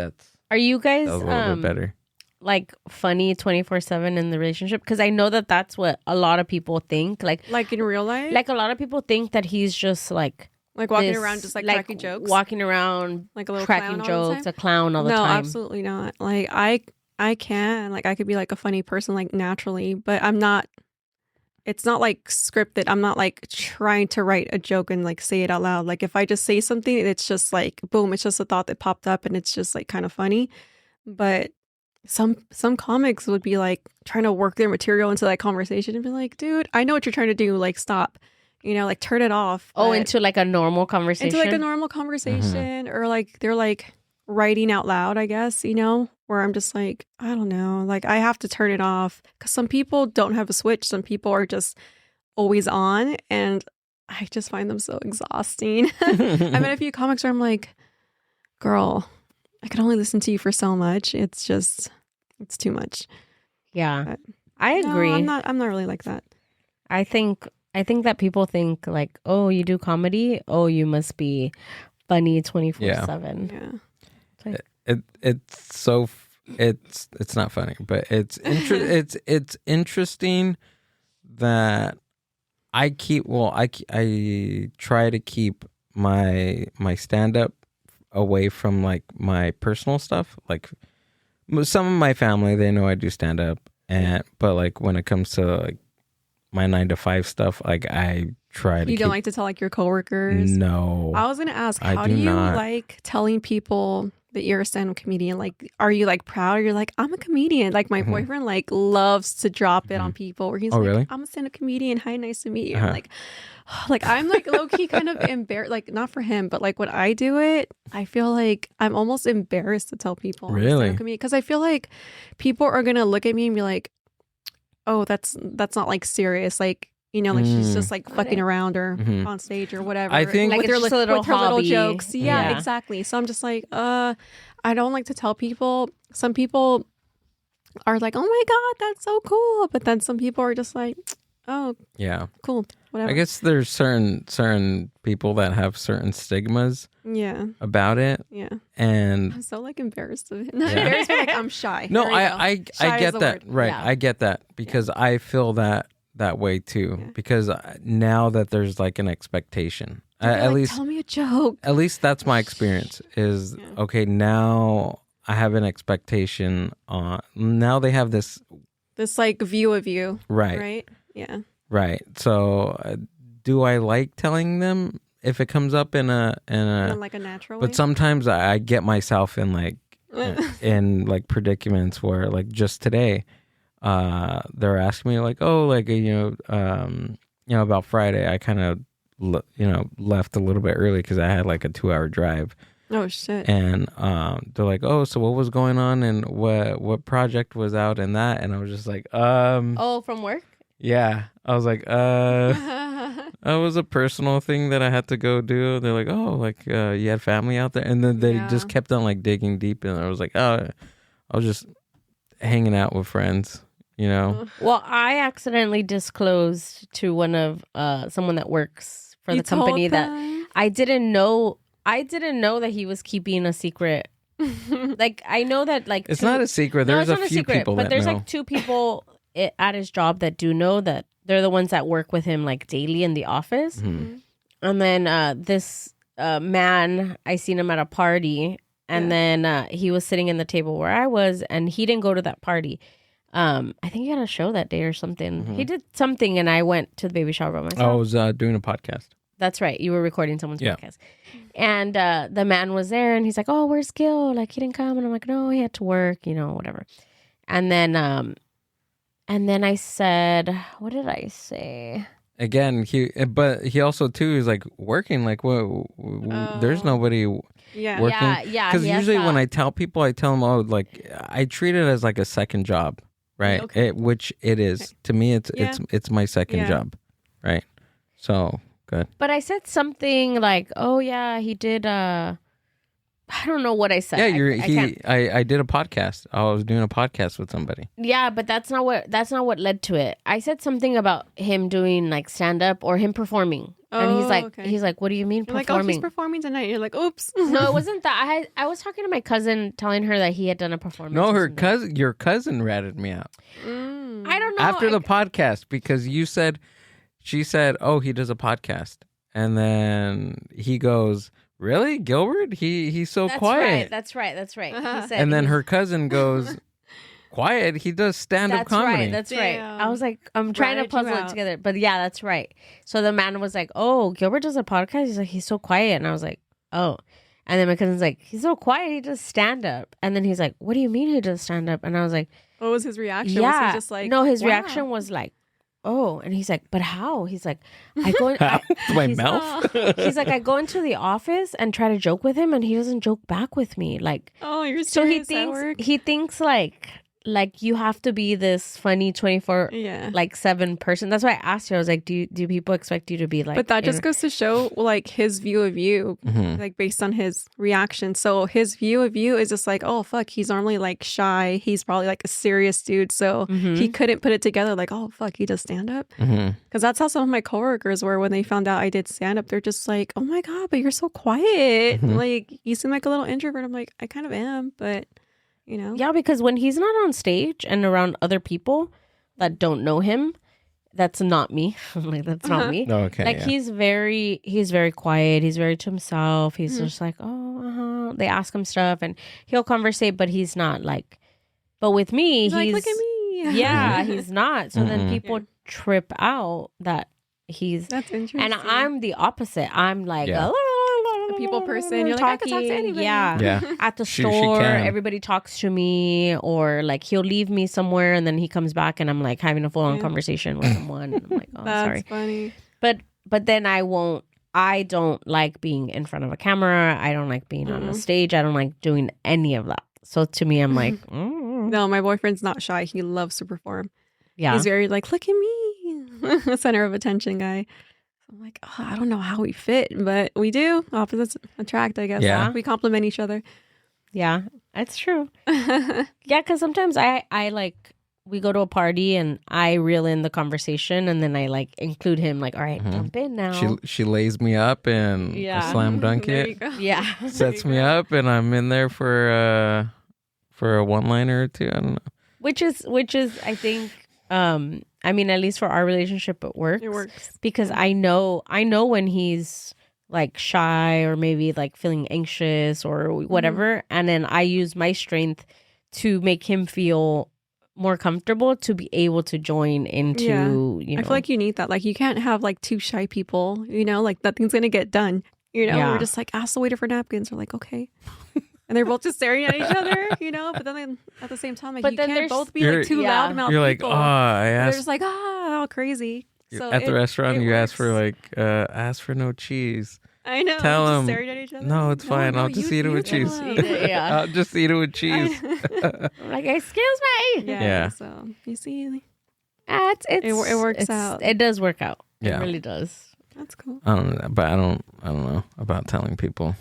Are you guys a little bit better. Like funny 24/7 in the relationship? Because I know that's what a lot of people think. Like in real life? Like a lot of people think that he's just like walking around just like cracking jokes? Walking around like a little cracking jokes, a clown all the time? time. No, absolutely not. Like I can. Like I could be like a funny person like naturally, but I'm not. It's not like scripted. I'm not like trying to write a joke and like say it out loud. Like if I just say something, it's just like, boom, it's just a thought that popped up and it's just like kind of funny. But some comics would be like trying to work their material into that conversation and be like, dude, I know what you're trying to do. Like, stop, like turn it off. Into like a normal conversation? Into like a normal conversation or like they're like writing out loud, I guess, where I'm just like, I don't know, like I have to turn it off because some people don't have a switch. Some people are just always on and I just find them so exhausting. I've met a few comics where I'm like, girl, I can only listen to you for so much. It's too much. Yeah, but I agree. No, I'm not really like that. I think that people think like, oh, you do comedy? Oh, you must be funny 24/7. Yeah. It's not funny, but it's it's interesting that I try to keep my stand up away from like my personal stuff. Like some of my family, they know I do stand up, but like when it comes to like my 9-to-5 stuff, like I try to. You don't like to tell like your coworkers? No. I was gonna ask, how do you like telling people that you're a stand-up comedian? Like, are you like proud? Or you're like, I'm a comedian. Like my boyfriend like loves to drop it on people where he's like, really? I'm a stand-up comedian. Hi, nice to meet you. I'm like I'm like low-key kind of embarrassed, like not for him, but like when I do it, I feel like I'm almost embarrassed to tell people I'm a stand-up comedian because I feel like people are gonna look at me and be like, oh, that's not like serious, like like she's just like fucking around or on stage or whatever. I think like with her little jokes. Yeah, exactly. So I'm just like, I don't like to tell people. Some people are like, oh my God, that's so cool. But then some people are just like, oh, yeah, cool, whatever. I guess there's certain people that have certain stigmas. Yeah. About it. Yeah. And I'm so like embarrassed of it. Not embarrassed, but like I'm shy. No, I get that. Right. Yeah. I get that because I feel that way too, because now that there's like an expectation, at least tell me a joke. At least that's my experience is okay. Now I have an expectation on. Now they have this like view of you. Right. Right. Yeah. Right. So, do I like telling them if it comes up in a like a natural way? But sometimes I get myself in like in like predicaments where like just today. They're asking me like, oh, like about Friday. I kind of left a little bit early because I had like a 2-hour drive. Oh shit! And they're like, oh, so what was going on and what project was out and that? And I was just like, oh, from work? Yeah, I was like, that was a personal thing that I had to go do. They're like, oh, like you had family out there, and then they just kept on like digging deep, and I was like, oh, I was just hanging out with friends. Well, I accidentally disclosed to one of someone that works for the company that I didn't know that he was keeping a secret. Like I know that like it's not a secret. There's a few people, but there's know. like 2 people at his job that do know that they're the ones that work with him like daily in the office. Mm-hmm. And then this man, I seen him at a party, and then he was sitting in the table where I was, and he didn't go to that party. I think he had a show that day or something. Mm-hmm. He did something, and I went to the baby shower by myself. I was doing a podcast. That's right. You were recording someone's podcast. And the man was there and he's like, oh, where's Gil? Like, he didn't come. And I'm like, no, he had to work, whatever. And then I said, what did I say? Again, he also too is like working. Like, what? There's nobody working. Yeah. Because usually when I tell people, I tell them, oh, like I treat it as like a second job, right? Okay. Which it is. Okay. To me, it's my second job, right? So good. But I said something like, oh yeah, he did. I don't know what I said. Yeah, I did a podcast. I was doing a podcast with somebody. Yeah, but that's not what led to it. I said something about him doing like stand up or him performing. And he's like, what do you mean performing? Like, oh, he's performing tonight. You're like, oops. No, it wasn't that. I was talking to my cousin, telling her that he had done a performance. No, your cousin ratted me out. I don't know. After the podcast, because she said, oh, he does a podcast. And then he goes, really? Gilbert? He's so quiet. That's right. Uh-huh. He said, and then her cousin goes, quiet? He does stand-up comedy. That's right. I was like, I'm trying to puzzle it together. But yeah, that's right. So the man was like, oh, Gilbert does a podcast? He's like, he's so quiet. And I was like, oh. And then my cousin's like, he's so quiet. He does stand-up. And then he's like, what do you mean he does stand-up? And I was like, what was his reaction? Yeah. Was he just like, no, his reaction was like, oh. And he's like, but how? He's like, I go in my mouth. He's like, I go into the office and try to joke with him and he doesn't joke back with me. Like, oh, you're serious. So he thinks like you have to be this funny 24/7 person. That's why I asked you. I was like, do people expect you to be like? But that just goes to show like his view of you, like based on his reaction. So his view of you is just like, oh fuck, he's normally like shy. He's probably like a serious dude. So he couldn't put it together. Like, oh fuck, he does stand up. Because that's how some of my coworkers were when they found out I did stand up. They're just like, oh my god, but you're so quiet. Like you seem like a little introvert. I'm like, I kind of am, but. Yeah, because when he's not on stage and around other people that don't know him, that's not me. Like, that's not me. Okay. Like, he's very quiet. He's very to himself. He's just like, oh, They ask him stuff and he'll conversate, but he's not like, but with me, he's like, look at me. Yeah, he's not. So then people trip out that he's, that's interesting. And I'm the opposite. I'm like, a people person. You're like, I can talk to anybody. Yeah. At the store, everybody talks to me, or like he'll leave me somewhere and then he comes back and I'm like having a full-on conversation with someone. And I'm like, oh, that's sorry. Funny. But then I don't like being in front of a camera. I don't like being on a stage. I don't like doing any of that. So to me, I'm like, no, my boyfriend's not shy. He loves to perform. Yeah. He's very like, look at me. Center of attention guy. I'm like, oh, I don't know how we fit, but we do. Opposites attract, I guess. Yeah. We complement each other. Yeah, that's true. Yeah, because sometimes I like, we go to a party and I reel in the conversation and then I like include him, like, all right, jump in now. She lays me up and I slam dunk it. Yeah. Sets me up and I'm in there for a one-liner or two. I don't know. Which is I think I mean, at least for our relationship, it works. It works. Because I know when he's like shy or maybe like feeling anxious or whatever. And then I use my strength to make him feel more comfortable to be able to join into, you know. I feel like you need that. Like, you can't have like two shy people, you know, like nothing's going to get done. You know, we're just like, ask the waiter for napkins. We're like, okay. And they're both just staring at each other, you know. But then at the same time, like, you can't both be like too loud mouth. You're like, people. They're just like, all crazy. So at the restaurant, you ask for like, ask for no cheese. I know. Tell them, staring at each other. No, it's fine. I'll just eat it with cheese. I'll just eat it with cheese. I'm like, excuse me. Yeah. So you see, it works out. It does work out. Yeah. It really does. That's cool. I don't know, but I don't know about telling people.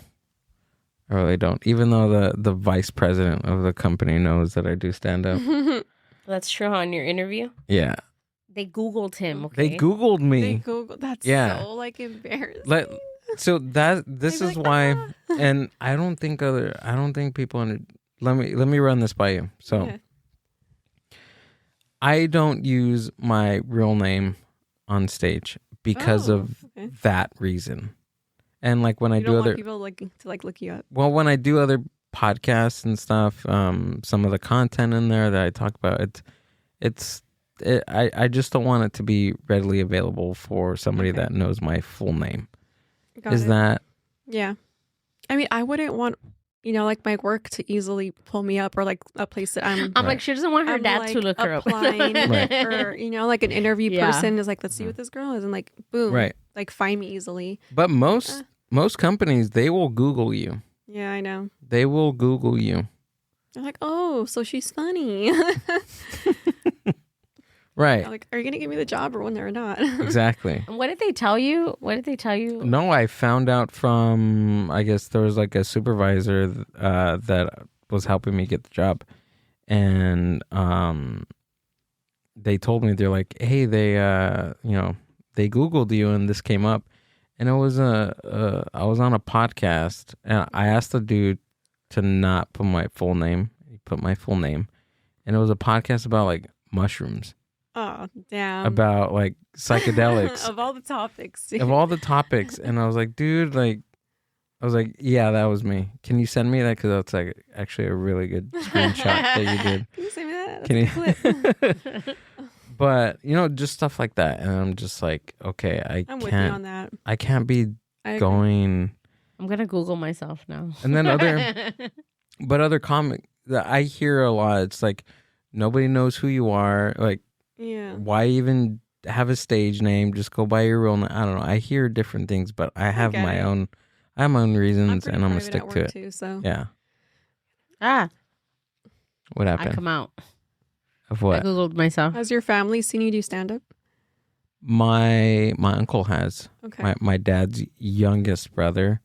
I really don't. Even though the vice president of the company knows that I do stand up. That's true. On your interview? Yeah. They Googled him. Okay. They Googled me. That's so like embarrassing. So this is like, why, and I don't think people let me run this by you. So I don't use my real name on stage because of that reason. And like when I do other people like to like look you up. Well, when I do other podcasts and stuff, some of the content in there that I talk about, I just don't want it to be readily available for somebody that knows my full name. Is that... Yeah. I mean, I wouldn't want, like my work to easily pull me up, or like a place that I'm like, she doesn't want her dad to look her up. Or, like an interview person is like, let's see what this girl is. And like, boom. Right. Like find me easily. But most companies, they will Google you. Yeah, I know. They will Google you. They're like, oh, so she's funny. Right. Like, are you going to give me the job or not? Exactly. What did they tell you? No, I found out from, I guess there was like a supervisor that was helping me get the job. And they told me, they're like, hey, they Googled you and this came up. And it was I was on a podcast and I asked the dude to not put my full name. He put my full name. And it was a podcast about like mushrooms. Oh, damn. About like psychedelics. Of all the topics. Of all the topics. And I was like, dude, yeah, that was me. Can you send me that? Because that's like actually a really good screenshot that you did. Can you send me that? That's Can you? But, just stuff like that. And I'm just like, okay, I'm with you on that. I can't be going. I'm going to Google myself now. And then other comic that I hear a lot, it's like, nobody knows who you are. Like, yeah. Why even have a stage name? Just go by your real name. I don't know. I hear different things, but I have my own reasons, and I'm going to stick to it. Too, so. Yeah. What happened? I come out. Of what? I Googled myself. Has your family seen you do stand-up? My uncle has. Okay. My dad's youngest brother.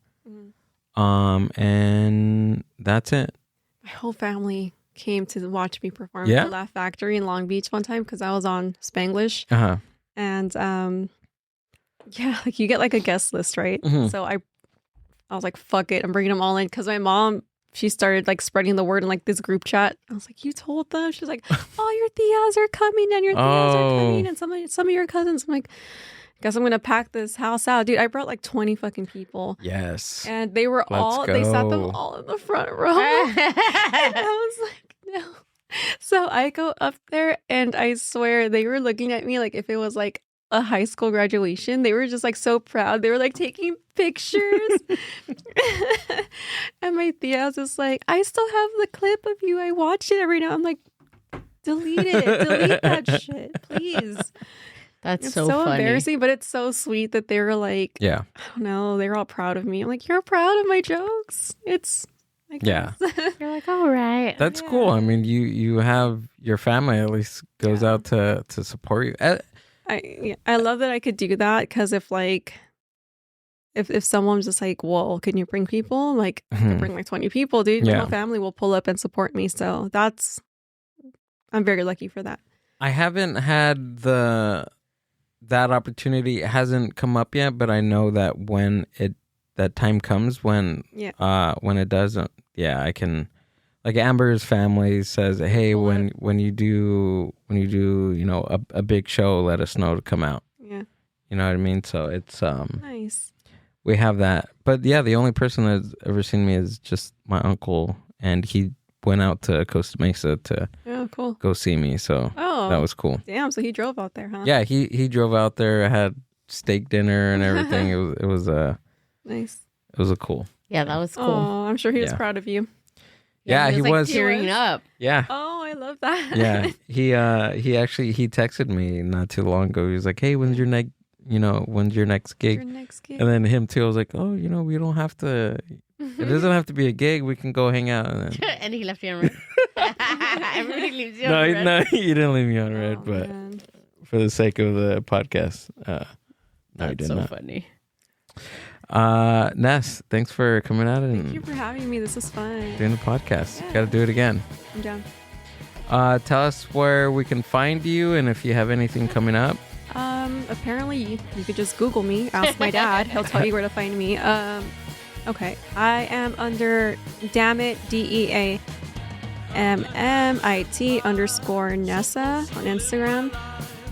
And that's it. My whole family came to watch me perform at the Laugh Factory in Long Beach one time because I was on Spanglish. Uh-huh. And like you get like a guest list, right? Mm-hmm. So I was like, fuck it, I'm bringing them all in because my mom, she started like spreading the word in like this group chat. I was like, you told them? She's like, oh, your tias are coming and your tias are coming and some of your cousins. I'm like, I guess I'm gonna pack this house out, dude. I brought like 20 fucking people. Yes. And they were they sat them all in the front row. And I was like, no. So I go up there and I swear they were looking at me like if it was like a high school graduation. They were just like so proud. They were like taking pictures. And my tia was just like, I still have the clip of you. I watch it every now. I'm like, delete it. Delete that shit, please. It's so funny. embarrassing, but it's so sweet that they were like, yeah, I don't know, they're all proud of me. I'm like, you're proud of my jokes? It's, I guess. Yeah. You're like, all right. That's cool. I mean, you have your family at least goes out to support you. I love that I could do that because if someone's just like, well, can you bring people? I'm like, I can bring like 20 people, dude. My whole family will pull up and support me. So I'm very lucky for that. I haven't had that opportunity. It hasn't come up yet, but I know that when that time comes, when it doesn't, I can. Like Amber's family says, hey, when you do a big show, let us know to come out. Yeah, you know what I mean. So it's nice. We have that, but yeah, the only person that's ever seen me is just my uncle, and he went out to Costa Mesa to go see me. So that was cool. Damn, so he drove out there, huh? Yeah, he drove out there, had steak dinner and everything. it was nice. It was a cool. Yeah, that was cool. Oh, I'm sure he was proud of you. Yeah, he was tearing up. Yeah. Oh, I love that. Yeah, he texted me not too long ago. He was like, "Hey, when's your next gig?" And then him too. I was like, "Oh, we don't have to. It doesn't have to be a gig. We can go hang out." And he left you on red. Everybody leaves you on red. No, you didn't leave me on red, but for the sake of the podcast, no, you did not. So funny. Ness, thanks for coming out and thank you for having me. This is fun. Doing the podcast. Got to do it again. I'm down. Tell us where we can find you and if you have anything coming up. Apparently you could just Google me. Ask my dad. He'll tell you where to find me. Okay. I am under dammit DEAMMIT_Nessa on Instagram.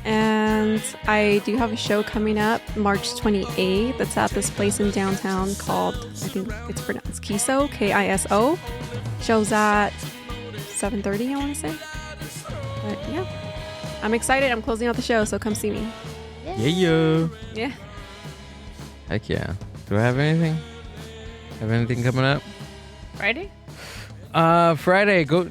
And I do have a show coming up March 28th. That's at this place in downtown called, I think it's pronounced Kiso, Kiso. Show's at 7:30, I want to say. But yeah, I'm excited. I'm closing out the show, so come see me. Yeah. Yeah. Heck yeah. Do I have anything? Have anything coming up? Friday? Friday. Go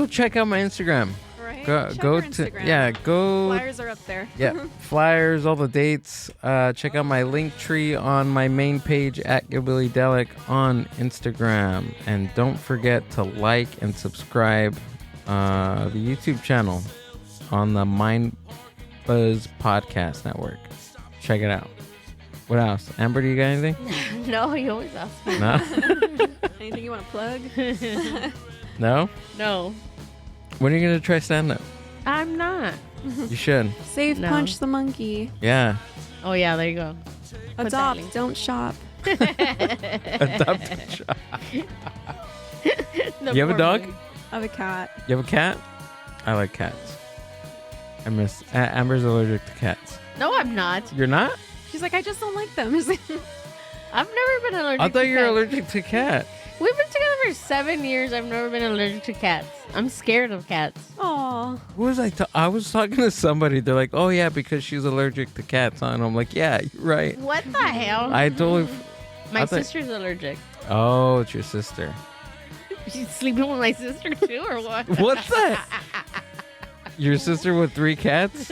check out my Instagram. Right? Go Check go our to Instagram. go. Flyers are up there. Yeah, flyers, all the dates. Check out my link tree on my main page at GillBillyDelic on Instagram, and don't forget to like and subscribe the YouTube channel on the Mind Buzz Podcast Network. Check it out. What else? Amber, do you got anything? No, you always ask me. No? Anything you want to plug? No? No, When are you going to try stand-up? I'm not. You should. Save No. Punch the Monkey. Yeah. Oh, yeah, there you go. Put that link. Adopt, don't shop. Adopt a shop. The You have a dog? formula. I have a cat. You have a cat? I like cats. I miss... Amber's allergic to cats. No, I'm not. You're not? She's like, I just don't like them. I've never been allergic I to thought you were cats. allergic to cats. We've been together for 7 years. I've never been allergic to cats. I'm scared of cats. Aw. Who was I? I was talking to somebody. They're like, "Oh yeah, because she's allergic to cats." And I'm like, "Yeah, you're right." What the hell? I totally. My I thought- sister's allergic. Oh, it's your sister. She's sleeping with my sister too, or what? What's that? Your sister with 3 cats?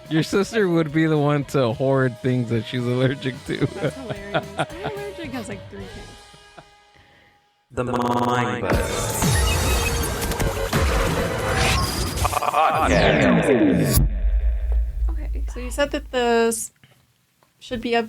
Your sister would be the one to hoard things that she's allergic to. That's hilarious. My allergic has like 3 cats. The Mind Buzz Podcast. Okay, so you said that this should be up